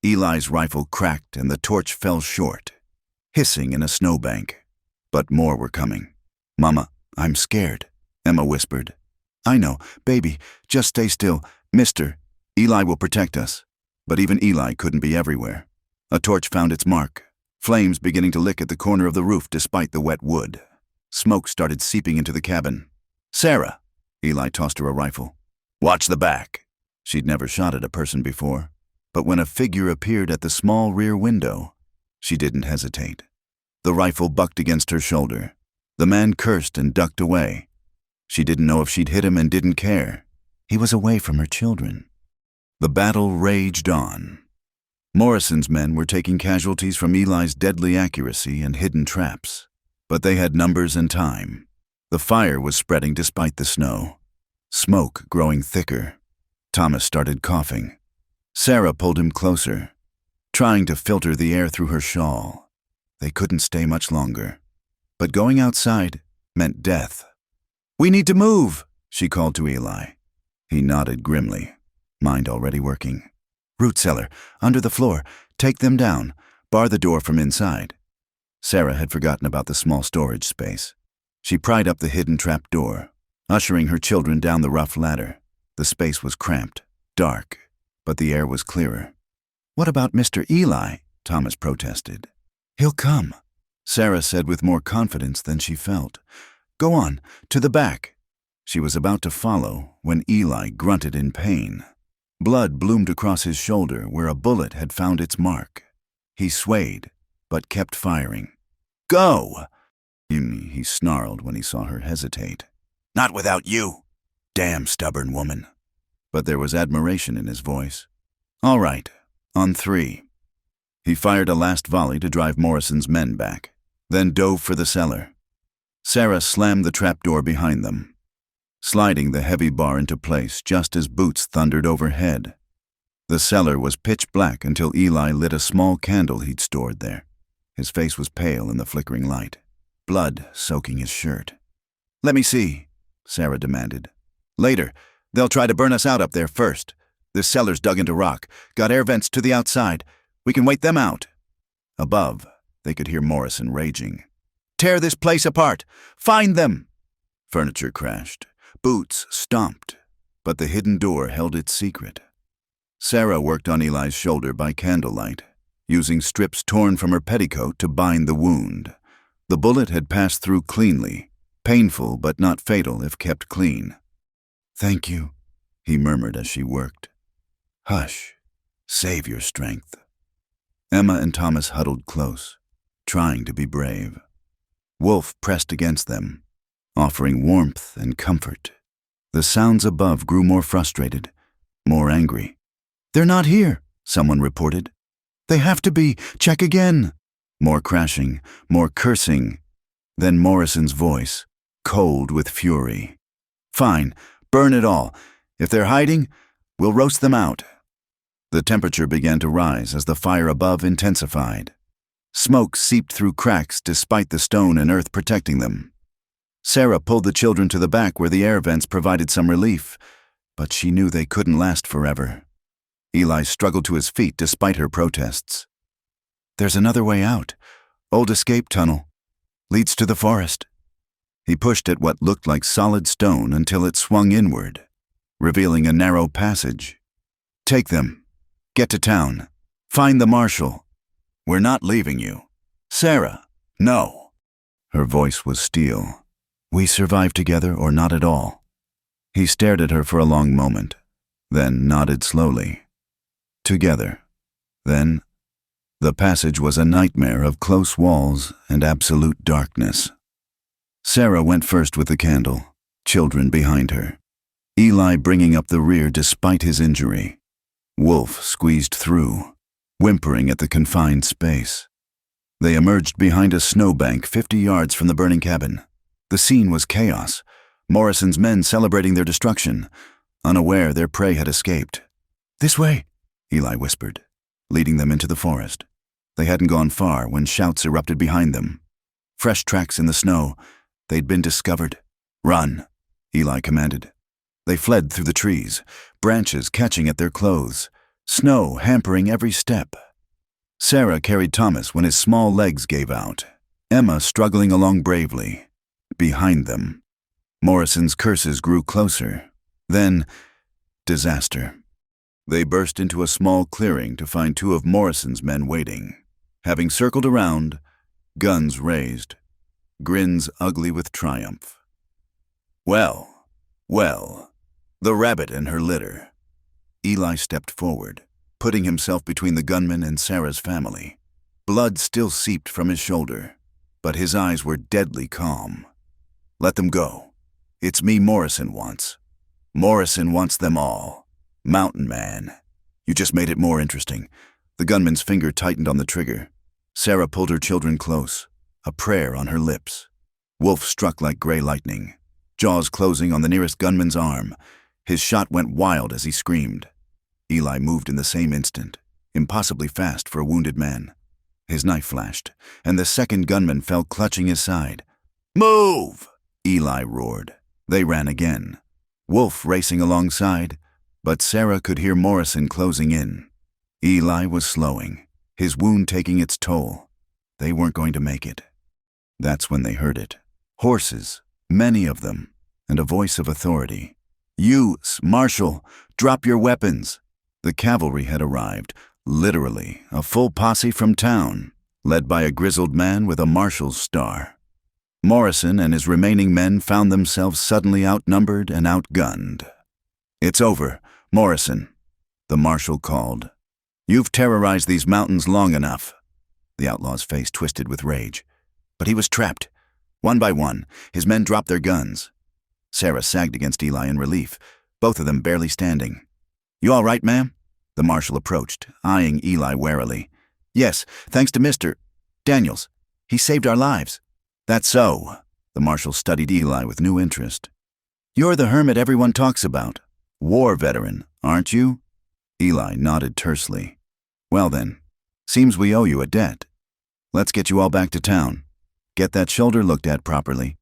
Eli's rifle cracked and the torch fell short, hissing in a snowbank. But more were coming. Mama, I'm scared, Emma whispered. I know, baby, just stay still. Mister, Eli will protect us. But even Eli couldn't be everywhere. A torch found its mark, flames beginning to lick at the corner of the roof despite the wet wood. Smoke started seeping into the cabin. Sarah, Eli tossed her a rifle. Watch the back. She'd never shot at a person before, but when a figure appeared at the small rear window, she didn't hesitate. The rifle bucked against her shoulder. The man cursed and ducked away. She didn't know if she'd hit him and didn't care. He was away from her children. The battle raged on. Morrison's men were taking casualties from Eli's deadly accuracy and hidden traps, but they had numbers and time. The fire was spreading despite the snow, smoke growing thicker. Thomas started coughing. Sarah pulled him closer, trying to filter the air through her shawl. They couldn't stay much longer, but going outside meant death. We need to move, she called to Eli. He nodded grimly, mind already working. Root cellar, under the floor, take them down, bar the door from inside. Sarah had forgotten about the small storage space. She pried up the hidden trap door, ushering her children down the rough ladder. The space was cramped, dark, but the air was clearer. What about Mr. Eli? Thomas protested. He'll come, Sarah said with more confidence than she felt. Go on, to the back. She was about to follow when Eli grunted in pain. Blood bloomed across his shoulder where a bullet had found its mark. He swayed, but kept firing. Go! He snarled when he saw her hesitate. Not without you, damn stubborn woman. But there was admiration in his voice. All right, on 3. He fired a last volley to drive Morrison's men back, then dove for the cellar. Sarah slammed the trapdoor behind them, sliding the heavy bar into place just as boots thundered overhead. The cellar was pitch black until Eli lit a small candle he'd stored there. His face was pale in the flickering light, blood soaking his shirt. Let me see, Sarah demanded. Later, they'll try to burn us out up there first. This cellar's dug into rock, got air vents to the outside. We can wait them out. Above, They could hear Morrison raging. "Tear this place apart! Find them!" Furniture crashed. Boots stomped. But the hidden door held its secret. Sarah worked on Eli's shoulder by candlelight, using strips torn from her petticoat to bind the wound. The bullet had passed through cleanly, painful but not fatal if kept clean. "Thank you," he murmured as she worked. "Hush. Save your strength." Emma and Thomas huddled close, trying to be brave. Wolf pressed against them, offering warmth and comfort. The sounds above grew more frustrated, more angry. "They're not here," someone reported. "They have to be. Check again." More crashing, more cursing. Then Morrison's voice, cold with fury. "Fine, burn it all. If they're hiding, we'll roast them out." The temperature began to rise as the fire above intensified. Smoke seeped through cracks despite the stone and earth protecting them. Sarah pulled the children to the back where the air vents provided some relief, but she knew they couldn't last forever. Eli struggled to his feet despite her protests. "There's another way out. Old escape tunnel. Leads to the forest." He pushed at what looked like solid stone until it swung inward, revealing a narrow passage. "Take them. Get to town. Find the marshal. We're not leaving you." "Sarah, no." Her voice was steel. "We survive together or not at all." He stared at her for a long moment, then nodded slowly. Together. Then, the passage was a nightmare of close walls and absolute darkness. Sarah went first with the candle, children behind her. Eli bringing up the rear despite his injury. Wolf squeezed through, whimpering at the confined space. They emerged behind a snowbank 50 yards from the burning cabin. The scene was chaos, Morrison's men celebrating their destruction, unaware their prey had escaped. "This way," Eli whispered, leading them into the forest. They hadn't gone far when shouts erupted behind them. Fresh tracks in the snow. They'd been discovered. "Run," Eli commanded. They fled through the trees, branches catching at their clothes, snow hampering every step. Sarah carried Thomas when his small legs gave out, Emma struggling along bravely. Behind them, Morrison's curses grew closer. Then, disaster. They burst into a small clearing to find 2 of Morrison's men waiting. Having circled around, guns raised, grins ugly with triumph. Well, the rabbit and her litter." Eli stepped forward, putting himself between the gunman and Sarah's family. Blood still seeped from his shoulder, but his eyes were deadly calm. "Let them go. It's me Morrison wants. Morrison wants them all. Mountain Man." "You just made it more interesting." The gunman's finger tightened on the trigger. Sarah pulled her children close, a prayer on her lips. Wolf struck like gray lightning, jaws closing on the nearest gunman's arm. His shot went wild as he screamed. Eli moved in the same instant, impossibly fast for a wounded man. His knife flashed, and the second gunman fell clutching his side. "Move!" Eli roared. They ran again, Wolf racing alongside, but Sarah could hear Morrison closing in. Eli was slowing, his wound taking its toll. They weren't going to make it. That's when they heard it. Horses, many of them, and a voice of authority. "You, Marshal, drop your weapons." The cavalry had arrived, literally, a full posse from town, led by a grizzled man with a marshal's star. Morrison and his remaining men found themselves suddenly outnumbered and outgunned. "It's over, Morrison," the marshal called. "You've terrorized these mountains long enough." The outlaw's face twisted with rage. But he was trapped. One by one, his men dropped their guns. Sarah sagged against Eli in relief, both of them barely standing. "You all right, ma'am?" The marshal approached, eyeing Eli warily. "Yes, thanks to Mr. Daniels. He saved our lives." "That's so." The marshal studied Eli with new interest. "You're the hermit everyone talks about. War veteran, aren't you?" Eli nodded tersely. "Well then, seems we owe you a debt. Let's get you all back to town. Get that shoulder looked at properly."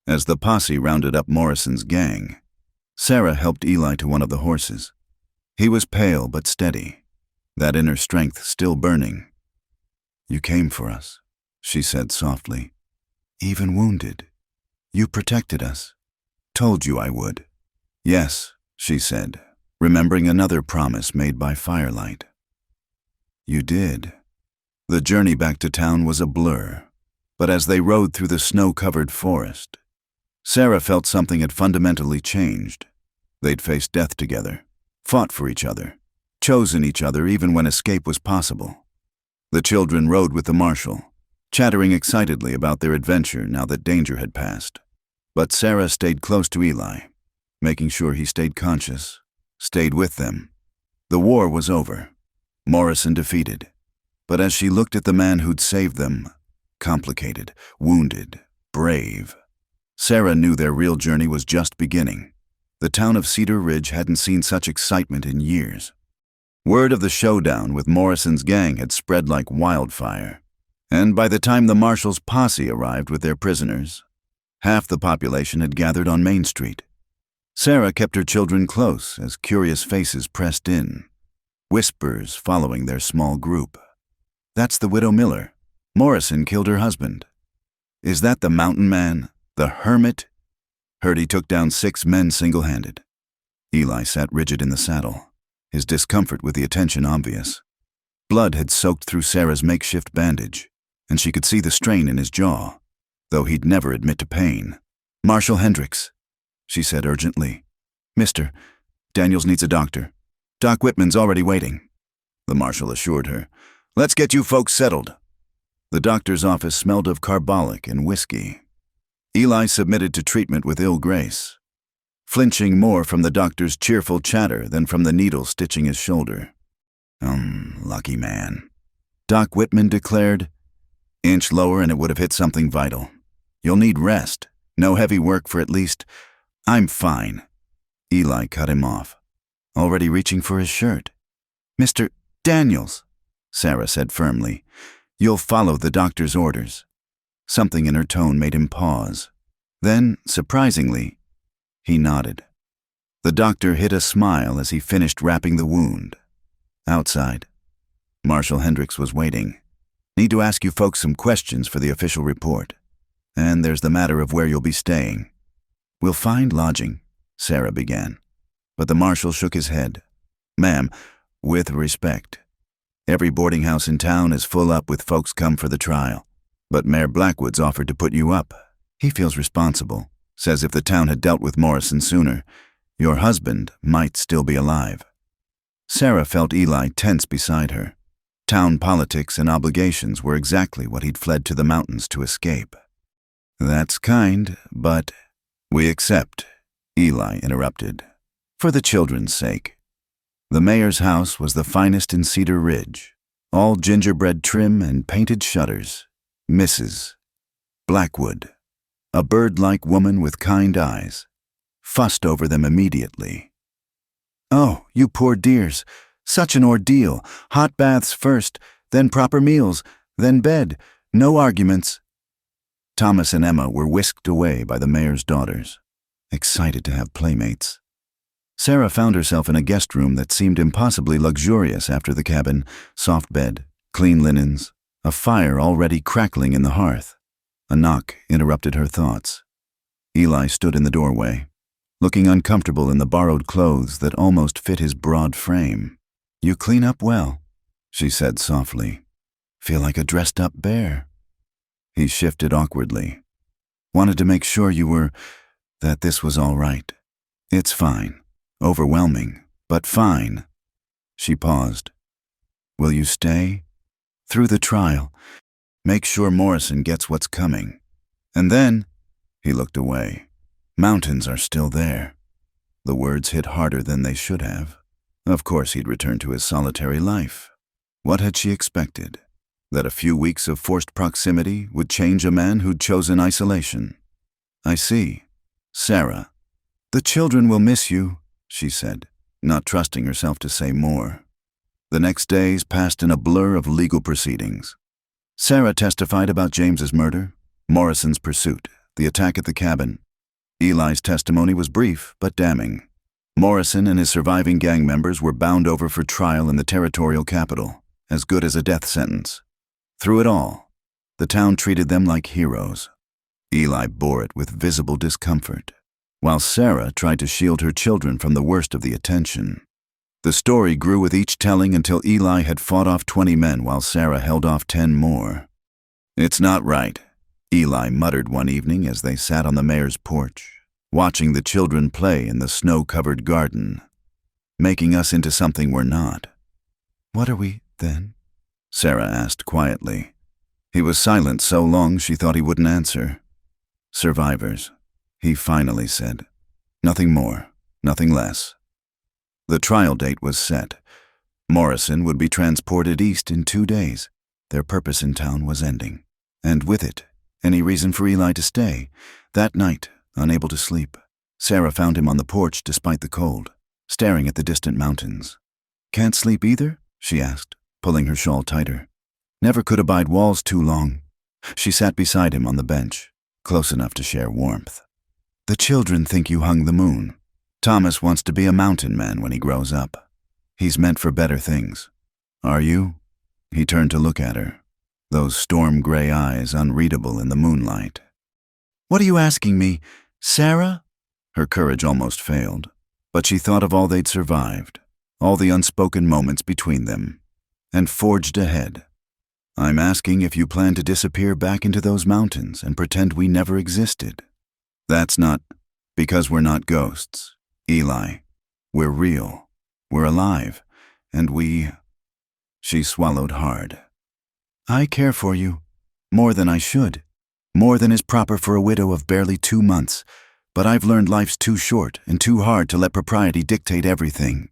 As the posse rounded up Morrison's gang, Sarah helped Eli to one of the horses. He was pale but steady, that inner strength still burning. "You came for us," she said softly. "Even wounded. You protected us. Told you I would." "Yes," she said, remembering another promise made by firelight. "You did." The journey back to town was a blur, but as they rode through the snow-covered forest, Sarah felt something had fundamentally changed. They'd faced death together, fought for each other, chosen each other even when escape was possible. The children rode with the marshal, chattering excitedly about their adventure now that danger had passed. But Sarah stayed close to Eli, making sure he stayed conscious, stayed with them. The war was over, Morrison defeated. But as she looked at the man who'd saved them, complicated, wounded, brave, Sarah knew their real journey was just beginning. The town of Cedar Ridge hadn't seen such excitement in years. Word of the showdown with Morrison's gang had spread like wildfire, and by the time the marshal's posse arrived with their prisoners, half the population had gathered on Main Street. Sarah kept her children close as curious faces pressed in, whispers following their small group. "That's the widow Miller. Morrison killed her husband." "Is that the mountain man? The hermit?" "Heard he took down 6 men single-handed." Eli sat rigid in the saddle, his discomfort with the attention obvious. Blood had soaked through Sarah's makeshift bandage, and she could see the strain in his jaw, though he'd never admit to pain. "Marshal Hendricks," she said urgently. "Mr. Daniels needs a doctor. Doc Whitman's already waiting." The marshal assured her. "Let's get you folks settled." The doctor's office smelled of carbolic and whiskey. Eli submitted to treatment with ill grace, flinching more from the doctor's cheerful chatter than from the needle stitching his shoulder. Lucky man," Doc Whitman declared. "Inch lower and it would have hit something vital. You'll need rest. No heavy work for at least—" "I'm fine." Eli cut him off, already reaching for his shirt. "Mr. Daniels," Sarah said firmly, "you'll follow the doctor's orders." Something in her tone made him pause. Then, surprisingly, he nodded. The doctor hid a smile as he finished wrapping the wound. Outside, Marshal Hendricks was waiting. "Need to ask you folks some questions for the official report. And there's the matter of where you'll be staying." "We'll find lodging," Sarah began. But the marshal shook his head. "Ma'am, with respect, every boarding house in town is full up with folks come for the trial. But Mayor Blackwood's offered to put you up. He feels responsible, says if the town had dealt with Morrison sooner, your husband might still be alive." Sarah felt Eli tense beside her. Town politics and obligations were exactly what he'd fled to the mountains to escape. "That's kind, but—" "We accept," Eli interrupted. "For the children's sake." The mayor's house was the finest in Cedar Ridge, all gingerbread trim and painted shutters. Mrs. Blackwood, a bird-like woman with kind eyes, fussed over them immediately. "Oh, you poor dears, such an ordeal. Hot baths first, then proper meals, then bed. No arguments." Thomas and Emma were whisked away by the mayor's daughters, excited to have playmates. Sarah found herself in a guest room that seemed impossibly luxurious after the cabin, soft bed, clean linens, a fire already crackling in the hearth. A knock interrupted her thoughts. Eli stood in the doorway, looking uncomfortable in the borrowed clothes that almost fit his broad frame. "You clean up well," she said softly. "Feel like a dressed-up bear." He shifted awkwardly. "Wanted to make sure that this was all right." "It's fine. Overwhelming, but fine." She paused. "Will you stay? Through the trial. Make sure Morrison gets what's coming. And then," he looked away, "mountains are still there." The words hit harder than they should have. Of course he'd return to his solitary life. What had she expected? That a few weeks of forced proximity would change a man who'd chosen isolation? "I see. Sarah." "The children will miss you," she said, not trusting herself to say more. The next days passed in a blur of legal proceedings. Sarah testified about James's murder, Morrison's pursuit, the attack at the cabin. Eli's testimony was brief but damning. Morrison and his surviving gang members were bound over for trial in the territorial capital, as good as a death sentence. Through it all, the town treated them like heroes. Eli bore it with visible discomfort, while Sarah tried to shield her children from the worst of the attention. The story grew with each telling until Eli had fought off 20 men while Sarah held off 10 more. "It's not right," Eli muttered one evening as they sat on the mayor's porch, watching the children play in the snow-covered garden, making us into something we're not. "What are we, then?" Sarah asked quietly. He was silent so long she thought he wouldn't answer. "Survivors," he finally said. "Nothing more, nothing less." The trial date was set. Morrison would be transported east in 2 days. Their purpose in town was ending. And with it, any reason for Eli to stay. That night, unable to sleep, Sarah found him on the porch despite the cold, staring at the distant mountains. "Can't sleep either?" she asked, pulling her shawl tighter. "Never could abide walls too long." She sat beside him on the bench, close enough to share warmth. "The children think you hung the moon. Thomas wants to be a mountain man when he grows up. He's meant for better things. Are you?" He turned to look at her, those storm-gray eyes unreadable in the moonlight. "What are you asking me, Sarah?" Her courage almost failed, but she thought of all they'd survived, all the unspoken moments between them, and forged ahead. "I'm asking if you plan to disappear back into those mountains and pretend we never existed." "That's not because we're not ghosts, Eli. We're real. We're alive. And we—" She swallowed hard. "I care for you. More than I should. More than is proper for a widow of barely 2 months. But I've learned life's too short and too hard to let propriety dictate everything."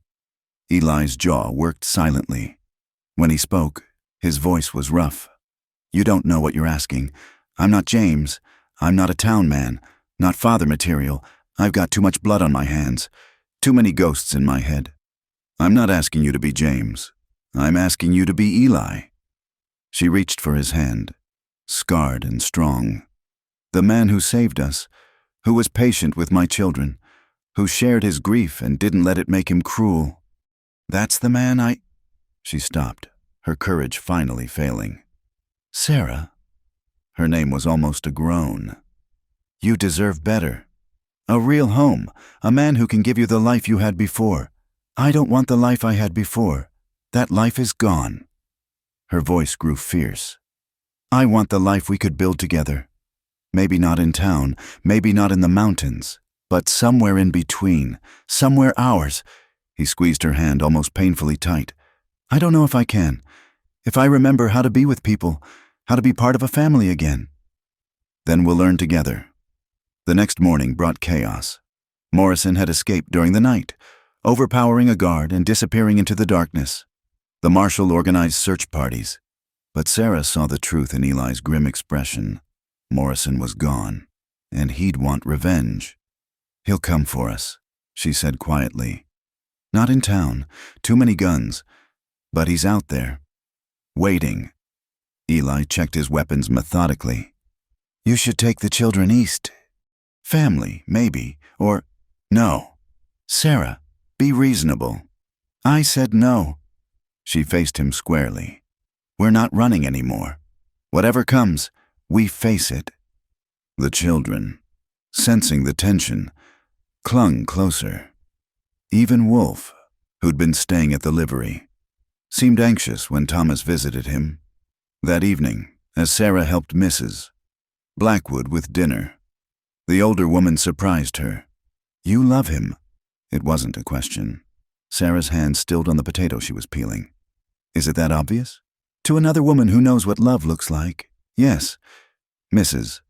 Eli's jaw worked silently. When he spoke, his voice was rough. "You don't know what you're asking. I'm not James. I'm not a town man. Not father material. I've got too much blood on my hands. Too many ghosts in my head. I'm not asking you to be James. I'm asking you to be Eli." She reached for his hand, scarred and strong. "The man who saved us, who was patient with my children, who shared his grief and didn't let it make him cruel. That's the man I—" She stopped, her courage finally failing. "Sarah," her name was almost a groan. "You deserve better. A real home, a man who can give you the life you had before. I don't want the life I had before. That life is gone." Her voice grew fierce. "I want the life we could build together. Maybe not in town, maybe not in the mountains, but somewhere in between, somewhere ours." He squeezed her hand almost painfully tight. "I don't know if I can. If I remember how to be with people, how to be part of a family again." "Then we'll learn together." The next morning brought chaos. Morrison had escaped during the night, overpowering a guard and disappearing into the darkness. The marshal organized search parties. But Sarah saw the truth in Eli's grim expression. Morrison was gone, and he'd want revenge. "He'll come for us," she said quietly. "Not in town, too many guns, but he's out there, waiting." Eli checked his weapons methodically. "You should take the children east. Family, maybe, or—" "No. Sarah, be reasonable." "I said no." She faced him squarely. "We're not running anymore. Whatever comes, we face it." The children, sensing the tension, clung closer. Even Wolf, who'd been staying at the livery, seemed anxious when Thomas visited him. That evening, as Sarah helped Mrs. Blackwood with dinner, the older woman surprised her. "You love him." It wasn't a question. Sarah's hand stilled on the potato she was peeling. "Is it that obvious?" "To another woman who knows what love looks like, yes." Mrs.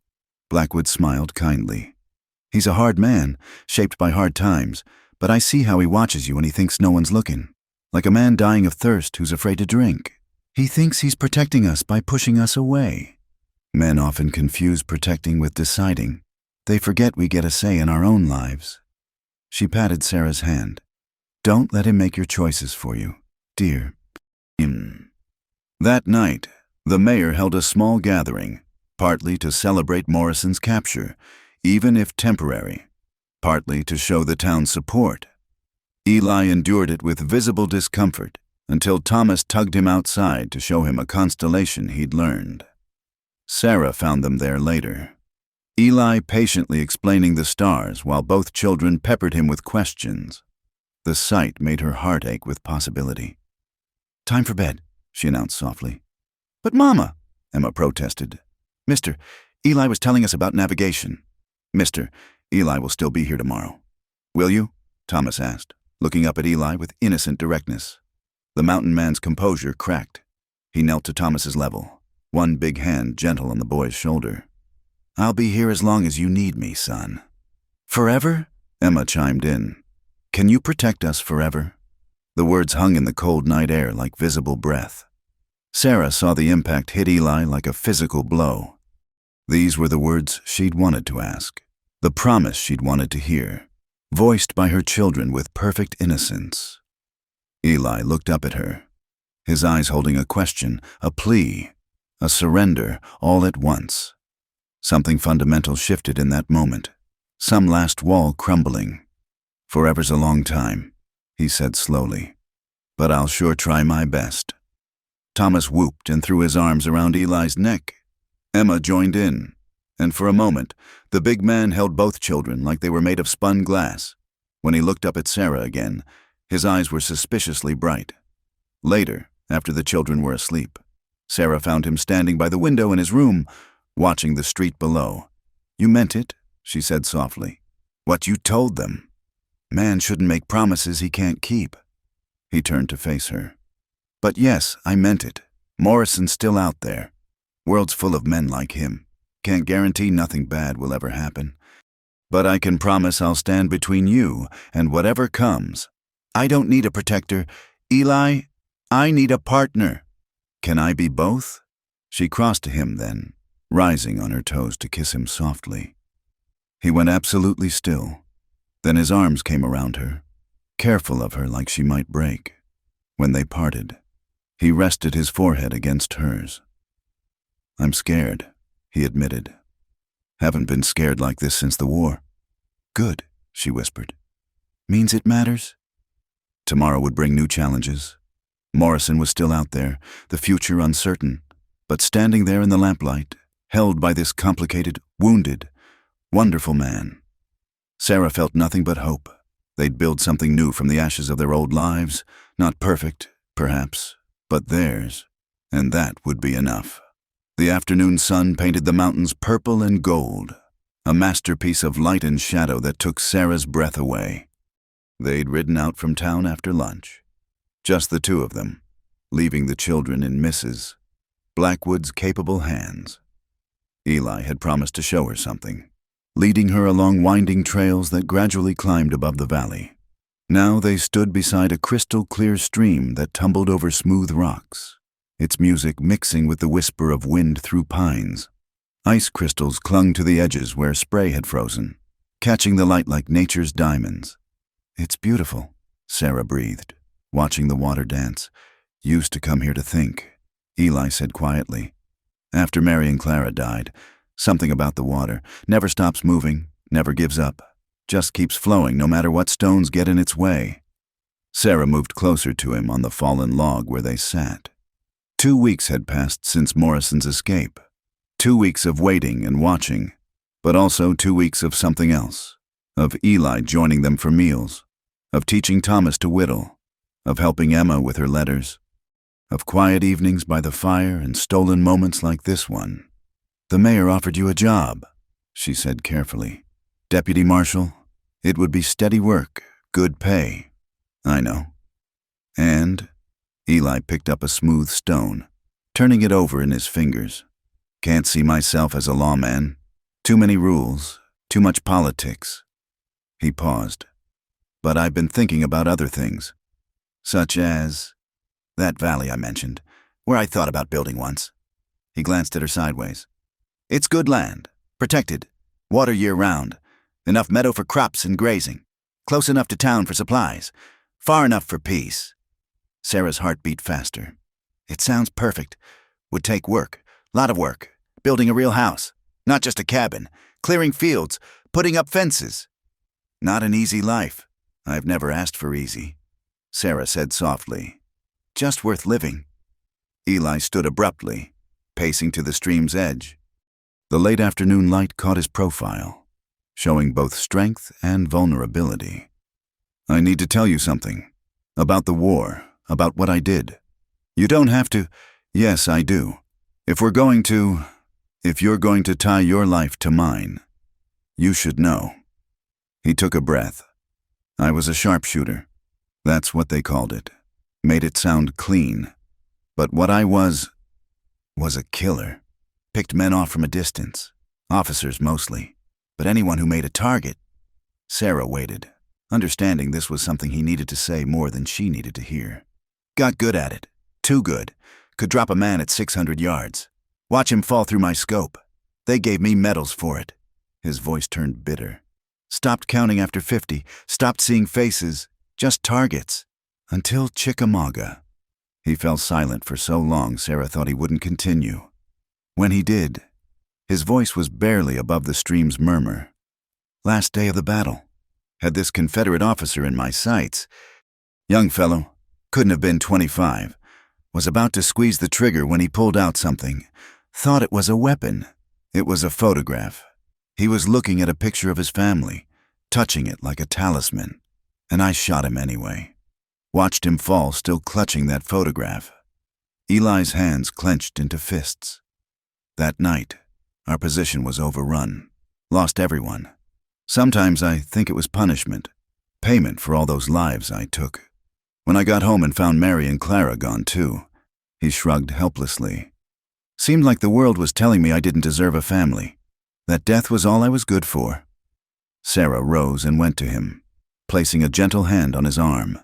Blackwood smiled kindly. "He's a hard man, shaped by hard times, but I see how he watches you when he thinks no one's looking. Like a man dying of thirst who's afraid to drink. He thinks he's protecting us by pushing us away." Men often confuse protecting with deciding. They forget we get a say in our own lives. She patted Sarah's hand. "Don't let him make your choices for you, dear." That night, the mayor held a small gathering, partly to celebrate Morrison's capture, even if temporary, partly to show the town's support. Eli endured it with visible discomfort, until Thomas tugged him outside to show him a constellation he'd learned. Sarah found them there later, Eli patiently explaining the stars while both children peppered him with questions. The sight made her heart ache with possibility. "Time for bed," she announced softly. "But Mama," Emma protested. "Mister, Eli was telling us about navigation." "Mister, Eli will still be here tomorrow." "Will you?" Thomas asked, looking up at Eli with innocent directness. The mountain man's composure cracked. He knelt to Thomas's level, one big hand gentle on the boy's shoulder. "I'll be here as long as you need me, son." "Forever?" Emma chimed in. "Can you protect us forever?" The words hung in the cold night air like visible breath. Sarah saw the impact hit Eli like a physical blow. These were the words she'd wanted to ask, the promise she'd wanted to hear, voiced by her children with perfect innocence. Eli looked up at her, his eyes holding a question, a plea, a surrender, all at once. Something fundamental shifted in that moment, some last wall crumbling. "Forever's a long time," he said slowly, "but I'll sure try my best." Thomas whooped and threw his arms around Eli's neck. Emma joined in, and for a moment, the big man held both children like they were made of spun glass. When he looked up at Sarah again, his eyes were suspiciously bright. Later, after the children were asleep, Sarah found him standing by the window in his room, watching the street below. "You meant it," she said softly. "What you told them. Man shouldn't make promises he can't keep." He turned to face her. "But yes, I meant it. Morrison's still out there. World's full of men like him. Can't guarantee nothing bad will ever happen. But I can promise I'll stand between you and whatever comes. I don't need a protector. Eli, I need a partner. Can I be both?" She crossed to him then, rising on her toes to kiss him softly. He went absolutely still. Then his arms came around her, careful of her like she might break. When they parted, he rested his forehead against hers. "I'm scared," he admitted. "Haven't been scared like this since the war." "Good," she whispered. "Means it matters?" Tomorrow would bring new challenges. Morrison was still out there, the future uncertain, but standing there in the lamplight, held by this complicated, wounded, wonderful man. Sarah felt nothing but hope. They'd build something new from the ashes of their old lives, not perfect, perhaps, but theirs, and that would be enough. The afternoon sun painted the mountains purple and gold, a masterpiece of light and shadow that took Sarah's breath away. They'd ridden out from town after lunch, just the two of them, leaving the children in Mrs. Blackwood's capable hands. Eli had promised to show her something, leading her along winding trails that gradually climbed above the valley. Now they stood beside a crystal-clear stream that tumbled over smooth rocks, its music mixing with the whisper of wind through pines. Ice crystals clung to the edges where spray had frozen, catching the light like nature's diamonds. "It's beautiful," Sarah breathed, watching the water dance. "Used to come here to think," Eli said quietly. "After Mary and Clara died, something about the water never stops moving, never gives up, just keeps flowing no matter what stones get in its way." Sarah moved closer to him on the fallen log where they sat. 2 weeks had passed since Morrison's escape. 2 weeks of waiting and watching, but also 2 weeks of something else, of Eli joining them for meals, of teaching Thomas to whittle, of helping Emma with her letters, of quiet evenings by the fire and stolen moments like this one. "The mayor offered you a job," she said carefully. "Deputy marshal. It would be steady work, good pay." "I know." "And?" Eli picked up a smooth stone, turning it over in his fingers. "Can't see myself as a lawman. Too many rules, too much politics." He paused. "But I've been thinking about other things, such as that valley I mentioned, where I thought about building once." He glanced at her sideways. "It's good land, protected, water year-round, enough meadow for crops and grazing, close enough to town for supplies, far enough for peace." Sarah's heart beat faster. "It sounds perfect. Would take work, lot of work, building a real house, not just a cabin, clearing fields, putting up fences. Not an easy life. I've never asked for easy," Sarah said softly. just worth living. Eli stood abruptly, pacing to the stream's edge. The late afternoon light caught his profile, showing both strength and vulnerability. I need to tell you something. About the war, about what I did. You don't have to. Yes, I do. If you're going to tie your life to mine, you should know. He took a breath. I was a sharpshooter. That's what they called it. Made it sound clean. But what I was a killer. Picked men off from a distance. Officers mostly. But anyone who made a target. Sarah waited, understanding this was something he needed to say more than she needed to hear. Got good at it. Too good. Could drop a man at 600 yards. Watch him fall through my scope. They gave me medals for it. His voice turned bitter. Stopped counting after 50. Stopped seeing faces. Just targets. Until Chickamauga. He fell silent for so long Sarah thought he wouldn't continue. When he did, his voice was barely above the stream's murmur. Last day of the battle. Had this Confederate officer in my sights. Young fellow, couldn't have been 25. Was about to squeeze the trigger when he pulled out something. Thought it was a weapon. It was a photograph. He was looking at a picture of his family, touching it like a talisman. And I shot him anyway. Watched him fall, still clutching that photograph. Eli's hands clenched into fists. That night, our position was overrun. Lost everyone. Sometimes I think it was punishment. Payment for all those lives I took. When I got home and found Mary and Clara gone too, he shrugged helplessly. Seemed like the world was telling me I didn't deserve a family. That death was all I was good for. Sarah rose and went to him, placing a gentle hand on his arm.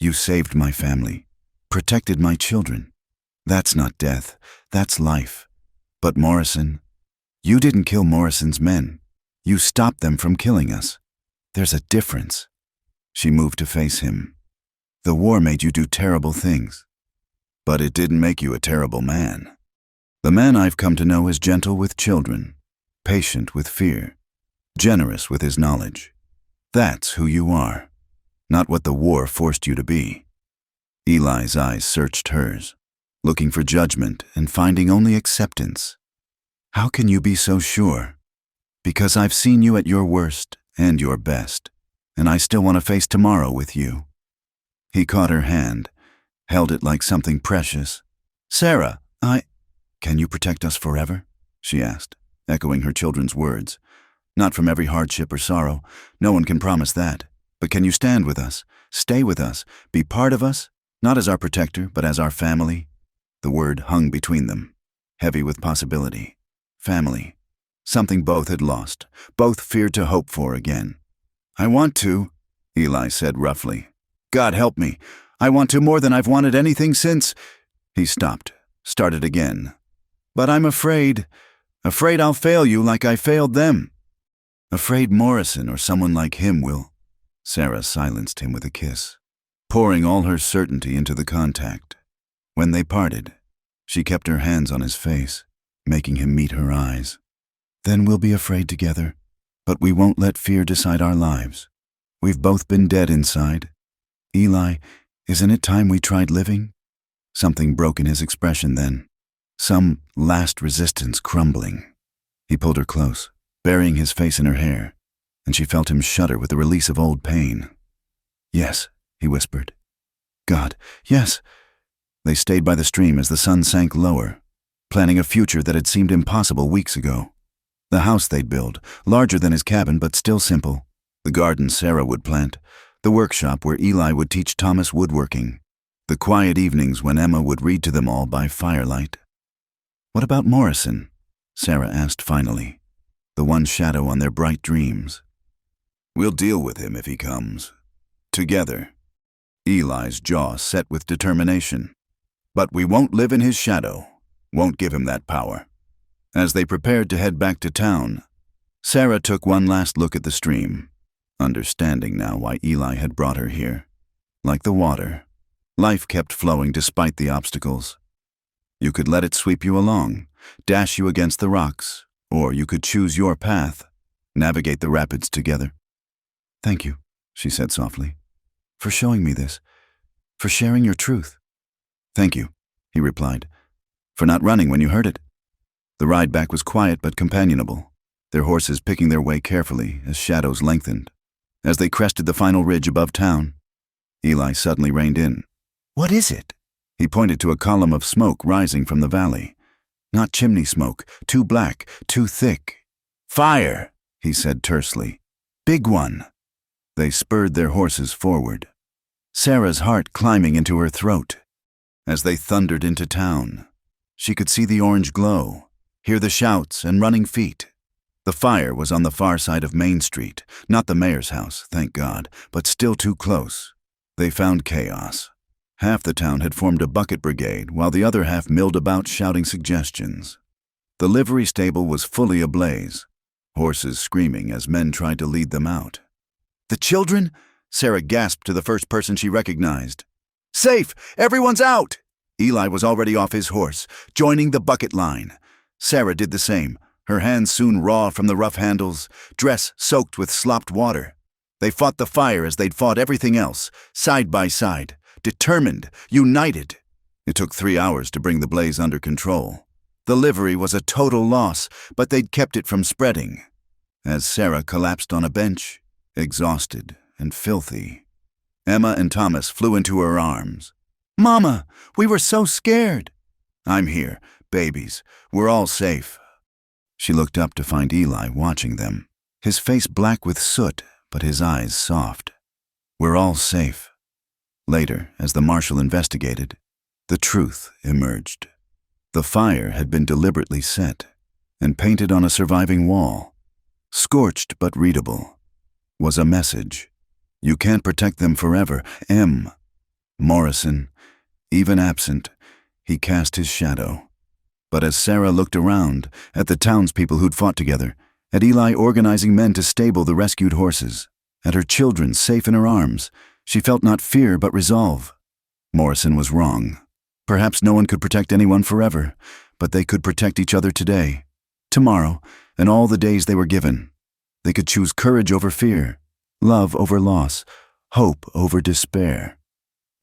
You saved my family. Protected my children. That's not death. That's life. But Morrison, you didn't kill Morrison's men. You stopped them from killing us. There's a difference. She moved to face him. The war made you do terrible things. But it didn't make you a terrible man. The man I've come to know is gentle with children, patient with fear, generous with his knowledge. That's who you are, not what the war forced you to be. Eli's eyes searched hers, looking for judgment and finding only acceptance. How can you be so sure? Because I've seen you at your worst and your best, and I still want to face tomorrow with you. He caught her hand, held it like something precious. Sarah, Can you protect us forever? She asked, echoing her children's words. Not from every hardship or sorrow. No one can promise that. But can you stand with us, stay with us, be part of us, not as our protector, but as our family? The word hung between them, heavy with possibility. Family. Something both had lost, both feared to hope for again. I want to, Eli said roughly. God help me. I want to more than I've wanted anything since. He stopped, started again. But I'm afraid I'll fail you like I failed them. Afraid Morrison or someone like him will. Sarah silenced him with a kiss, pouring all her certainty into the contact. When they parted, she kept her hands on his face, making him meet her eyes. Then we'll be afraid together, but we won't let fear decide our lives. We've both been dead inside. Eli, isn't it time we tried living? Something broke in his expression then. Some last resistance crumbling. He pulled her close, burying his face in her hair, and she felt him shudder with the release of old pain. Yes, he whispered. God, yes. They stayed by the stream as the sun sank lower, planning a future that had seemed impossible weeks ago. The house they'd build, larger than his cabin but still simple. The garden Sarah would plant. The workshop where Eli would teach Thomas woodworking. The quiet evenings when Emma would read to them all by firelight. What about Morrison? Sarah asked finally, the one shadow on their bright dreams. We'll deal with him if he comes. Together. Eli's jaw set with determination. But we won't live in his shadow. Won't give him that power. As they prepared to head back to town, Sarah took one last look at the stream, understanding now why Eli had brought her here. Like the water, life kept flowing despite the obstacles. You could let it sweep you along, dash you against the rocks, or you could choose your path, navigate the rapids together. Thank you, she said softly, for showing me this, for sharing your truth. "Thank you," he replied, "for not running when you heard it." The ride back was quiet but companionable, their horses picking their way carefully as shadows lengthened. As they crested the final ridge above town, Eli suddenly reined in. "What is it?" He pointed to a column of smoke rising from the valley. Not chimney smoke, too black, too thick. "Fire," he said tersely. "Big one." They spurred their horses forward, Sarah's heart climbing into her throat. As they thundered into town, she could see the orange glow, hear the shouts and running feet. The fire was on the far side of Main Street, not the mayor's house, thank God, but still too close. They found chaos. Half the town had formed a bucket brigade, while the other half milled about shouting suggestions. The livery stable was fully ablaze, horses screaming as men tried to lead them out. "The children?" Sarah gasped to the first person she recognized. "Safe! Everyone's out!" Eli was already off his horse, joining the bucket line. Sarah did the same, her hands soon raw from the rough handles, dress soaked with slopped water. They fought the fire as they'd fought everything else, side by side, determined, united. It took 3 hours to bring the blaze under control. The livery was a total loss, but they'd kept it from spreading. As Sarah collapsed on a bench, exhausted and filthy, Emma and Thomas flew into her arms. "Mama, we were so scared." "I'm here, babies. We're all safe." She looked up to find Eli watching them, his face black with soot, but his eyes soft. "We're all safe." Later, as the marshal investigated, the truth emerged. The fire had been deliberately set and painted on a surviving wall. Scorched but readable was a message. "You can't protect them forever. M. Morrison, even absent, he cast his shadow." But as Sarah looked around, at the townspeople who'd fought together, at Eli organizing men to stable the rescued horses, at her children safe in her arms, she felt not fear but resolve. Morrison was wrong. Perhaps no one could protect anyone forever, but they could protect each other today, tomorrow, and all the days they were given. They could choose courage over fear, love over loss, hope over despair.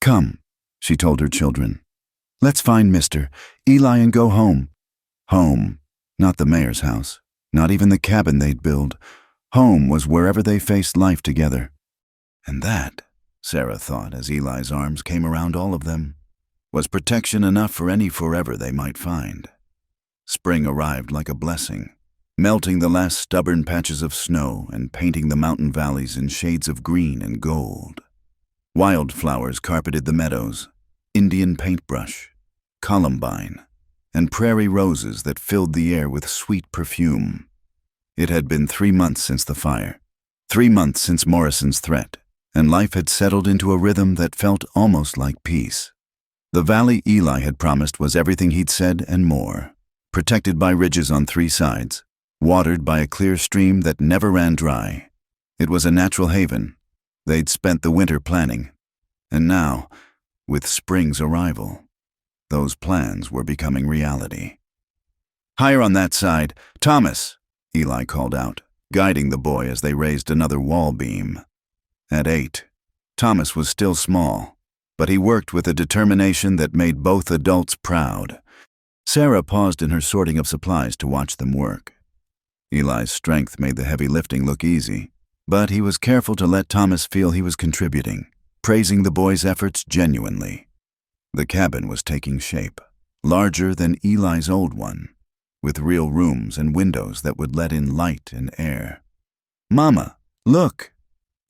"Come," she told her children. "Let's find Mr. Eli and go home." Home, not the mayor's house, not even the cabin they'd build. Home was wherever they faced life together. And that, Sarah thought as Eli's arms came around all of them, was protection enough for any forever they might find. Spring arrived like a blessing, melting the last stubborn patches of snow and painting the mountain valleys in shades of green and gold. Wildflowers carpeted the meadows, Indian paintbrush, columbine, and prairie roses that filled the air with sweet perfume. It had been 3 months since the fire, 3 months since Morrison's threat, and life had settled into a rhythm that felt almost like peace. The valley Eli had promised was everything he'd said and more, protected by ridges on 3 sides, watered by a clear stream that never ran dry. It was a natural haven. They'd spent the winter planning, and now, with spring's arrival, those plans were becoming reality. "Higher on that side, Thomas," Eli called out, guiding the boy as they raised another wall beam. At 8, Thomas was still small, but he worked with a determination that made both adults proud. Sarah paused in her sorting of supplies to watch them work. Eli's strength made the heavy lifting look easy, but he was careful to let Thomas feel he was contributing, praising the boy's efforts genuinely. The cabin was taking shape, larger than Eli's old one, with real rooms and windows that would let in light and air. "Mama, look!"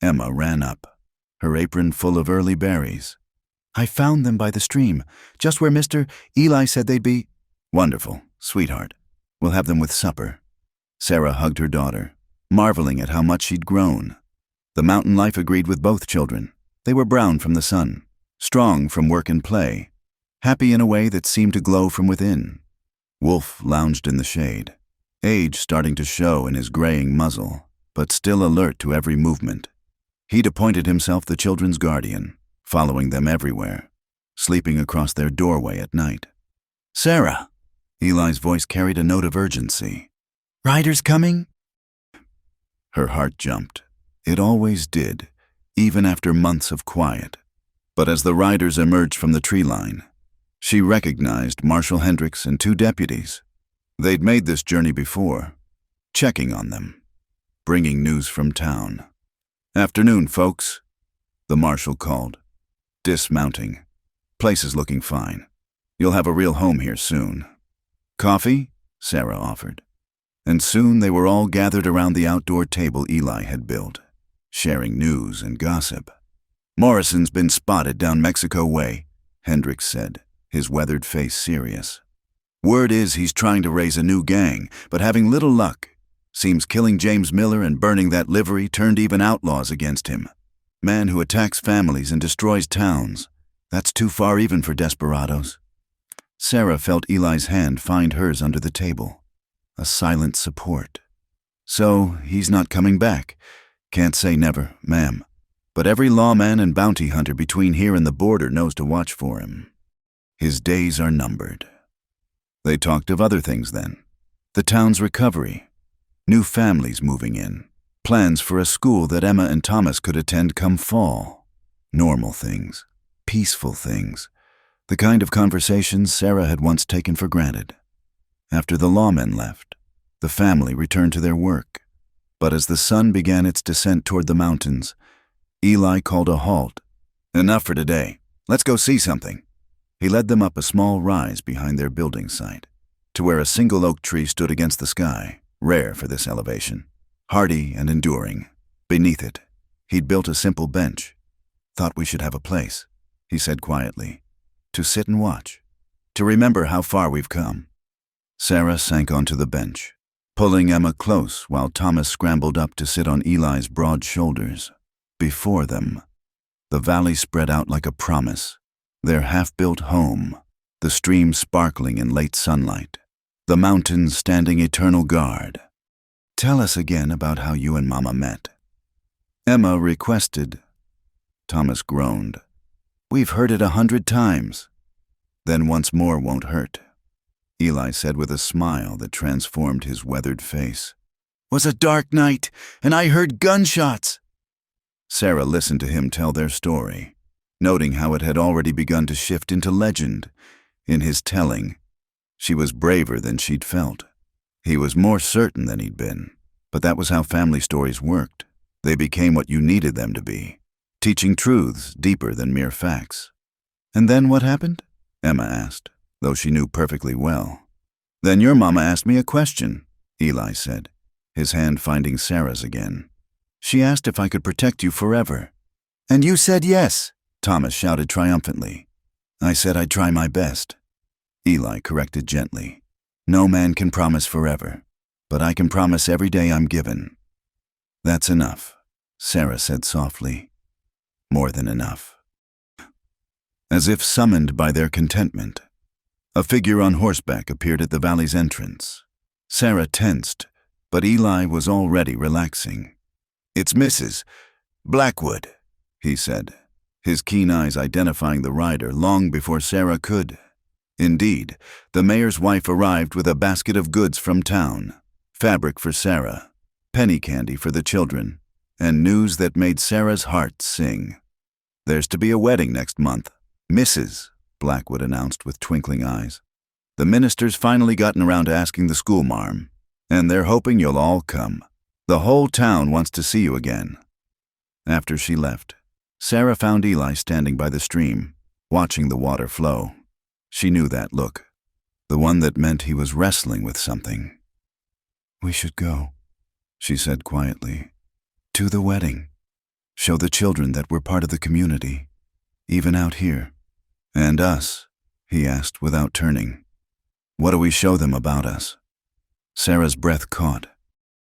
Emma ran up, her apron full of early berries. "I found them by the stream, just where Mr. Eli said they'd be." "Wonderful, sweetheart. We'll have them with supper." Sarah hugged her daughter, marveling at how much she'd grown. The mountain life agreed with both children. They were brown from the sun, strong from work and play, happy in a way that seemed to glow from within. Wolf lounged in the shade, age starting to show in his graying muzzle, but still alert to every movement. He'd appointed himself the children's guardian, following them everywhere, sleeping across their doorway at night. "Sarah!" Eli's voice carried a note of urgency. "Riders coming?" Her heart jumped. It always did, even after months of quiet. But as the riders emerged from the tree line, She recognized Marshal Hendricks and 2 deputies. They'd made this journey before, checking on them, bringing news from town. "Afternoon, folks," the marshal called, dismounting. "Place is looking fine. You'll have a real home here soon." "Coffee?" Sarah offered. And soon they were all gathered around the outdoor table Eli had built, sharing news and gossip. "Morrison's been spotted down Mexico way," Hendricks said, his weathered face serious. "Word is he's trying to raise a new gang, but having little luck. Seems killing James Miller and burning that livery turned even outlaws against him. Man who attacks families and destroys towns. That's too far even for desperados." Sarah felt Eli's hand find hers under the table. A silent support. "So he's not coming back. Can't say never, ma'am. But every lawman and bounty hunter between here and the border knows to watch for him. His days are numbered." They talked of other things then. The town's recovery, new families moving in, plans for a school that Emma and Thomas could attend come fall. Normal things, peaceful things, the kind of conversations Sarah had once taken for granted. After the lawmen left, the family returned to their work. But as the sun began its descent toward the mountains, Eli called a halt. "Enough for today. Let's go see something." He led them up a small rise behind their building site, to where a single oak tree stood against the sky, rare for this elevation, hardy and enduring. Beneath it, he'd built a simple bench. "Thought we should have a place," he said quietly, "to sit and watch, to remember how far we've come." Sarah sank onto the bench, pulling Emma close while Thomas scrambled up to sit on Eli's broad shoulders. Before them, the valley spread out like a promise, their half-built home, the stream sparkling in late sunlight, the mountains standing eternal guard. "Tell us again about how you and Mama met." Emma requested. Thomas groaned. "We've heard it 100 times. Then once more won't hurt," Eli said with a smile that transformed his weathered face. "Was a dark night, and I heard gunshots." Sarah listened to him tell their story, noting how it had already begun to shift into legend. In his telling, she was braver than she'd felt. He was more certain than he'd been, but that was how family stories worked. They became what you needed them to be, teaching truths deeper than mere facts. "And then what happened?" Emma asked, though she knew perfectly well. "Then your mama asked me a question," Eli said, his hand finding Sarah's again. "She asked if I could protect you forever." "And you said yes," Thomas shouted triumphantly. "I said I'd try my best," Eli corrected gently. "No man can promise forever, but I can promise every day I'm given." "That's enough," Sarah said softly. "More than enough." As if summoned by their contentment, a figure on horseback appeared at the valley's entrance. Sarah tensed, but Eli was already relaxing. "It's Mrs. Blackwood," he said, his keen eyes identifying the rider long before Sarah could. Indeed, the mayor's wife arrived with a basket of goods from town, fabric for Sarah, penny candy for the children, and news that made Sarah's heart sing. "There's to be a wedding next month, Mrs. Blackwood announced with twinkling eyes. "The minister's finally gotten around to asking the schoolmarm, and they're hoping you'll all come. The whole town wants to see you again." After she left, Sarah found Eli standing by the stream, watching the water flow. She knew that look, the one that meant he was wrestling with something. "We should go," she said quietly, "to the wedding. Show the children that we're part of the community, even out here." "And us?" he asked without turning. "What do we show them about us?" Sarah's breath caught.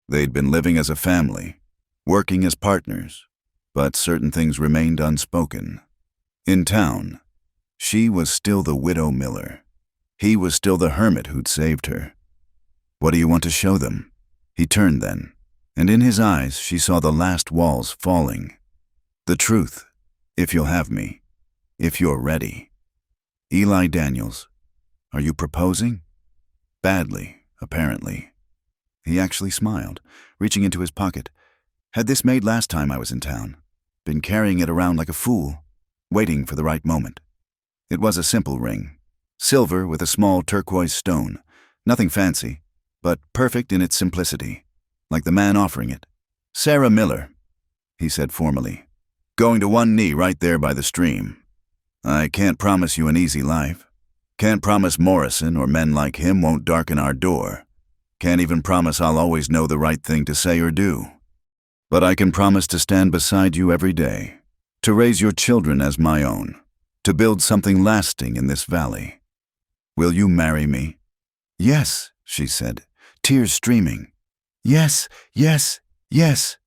They'd been living as a family, working as partners, but certain things remained unspoken. In town, she was still the widow Miller. He was still the hermit who'd saved her. "What do you want to show them?" He turned then, and in his eyes she saw the last walls falling. "The truth, if you'll have me, if you're ready." "Eli Daniels, are you proposing?" "Badly, apparently." He actually smiled, reaching into his pocket. "Had this made last time I was in town. Been carrying it around like a fool, waiting for the right moment. It was a simple ring, Silver with a small turquoise stone. Nothing fancy, but perfect in its simplicity, like the man offering it. "Sarah Miller," he said formally, "going to one knee right there by the stream. I can't promise you an easy life. Can't promise Morrison or men like him won't darken our door. Can't even promise I'll always know the right thing to say or do. But I can promise to stand beside you every day, to raise your children as my own, to build something lasting in this valley. Will you marry me?" "Yes," she said, tears streaming. "Yes, yes, yes."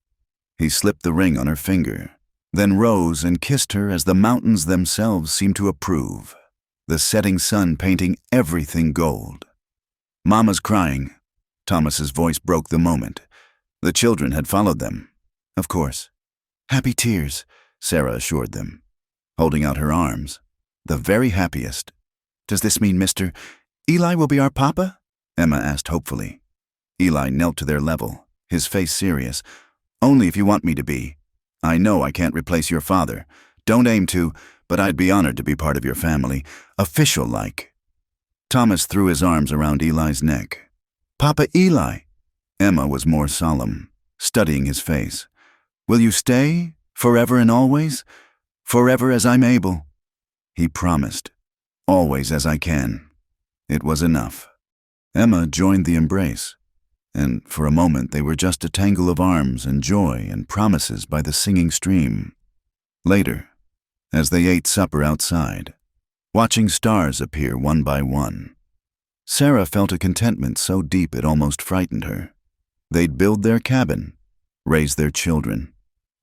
He slipped the ring on her finger, then rose and kissed her as the mountains themselves seemed to approve, the setting sun painting everything gold. "Mama's crying." Thomas's voice broke the moment. The children had followed them. Of course. "Happy tears," Sarah assured them, holding out her arms. "The very happiest." "Does this mean Mr. Eli will be our papa?" Emma asked hopefully. Eli knelt to their level, his face serious. "Only if you want me to be. I know I can't replace your father. Don't aim to, but I'd be honored to be part of your family, official-like." Thomas threw his arms around Eli's neck. "Papa Eli." Emma was more solemn, studying his face. "Will you stay, forever and always? Forever as I'm able." He promised. "Always as I can." It was enough. Emma joined the embrace, and for a moment they were just a tangle of arms and joy and promises by the singing stream. Later, as they ate supper outside, watching stars appear one by one, Sarah felt a contentment so deep it almost frightened her. They'd build their cabin, raise their children,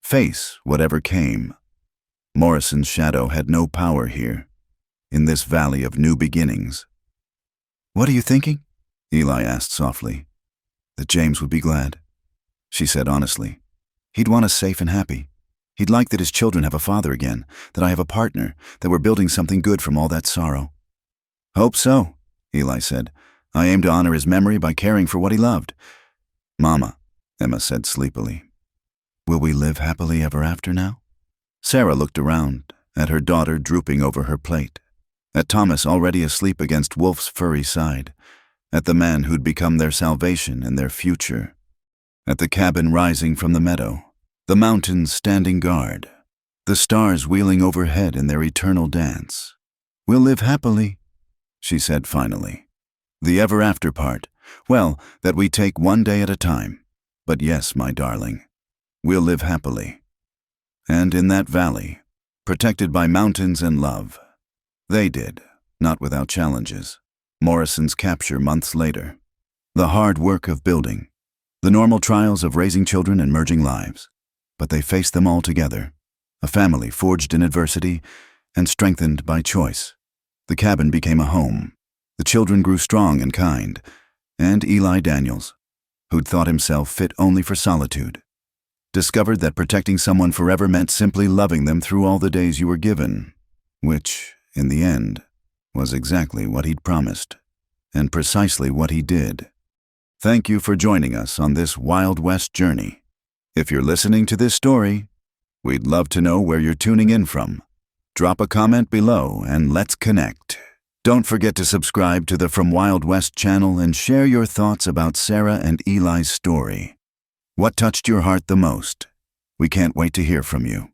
face whatever came. Morrison's shadow had no power here, in this valley of new beginnings. "What are you thinking?" Eli asked softly. "That James would be glad," she said honestly. "He'd want us safe and happy. He'd like that his children have a father again, that I have a partner, that we're building something good from all that sorrow." "Hope so," Eli said. "I aim to honor his memory by caring for what he loved." "Mama," Emma said sleepily. "Will we live happily ever after now?" Sarah looked around, at her daughter drooping over her plate, at Thomas already asleep against Wolf's furry side, at the man who'd become their salvation and their future, at the cabin rising from the meadow, the mountains standing guard, the stars wheeling overhead in their eternal dance. "We'll live happily," she said finally. "The ever-after part, well, that we take one day at a time. But yes, my darling, we'll live happily." And in that valley, protected by mountains and love, they did, not without challenges. Morrison's capture months later, the hard work of building, the normal trials of raising children and merging lives. But they faced them all together, a family forged in adversity and strengthened by choice. The cabin became a home. The children grew strong and kind, and Eli Daniels, who'd thought himself fit only for solitude, discovered that protecting someone forever meant simply loving them through all the days you were given, which, in the end, was exactly what he'd promised, and precisely what he did. Thank you for joining us on this Wild West journey. If you're listening to this story, we'd love to know where you're tuning in from. Drop a comment below and let's connect. Don't forget to subscribe to the From Wild West channel and share your thoughts about Sarah and Eli's story. What touched your heart the most? We can't wait to hear from you.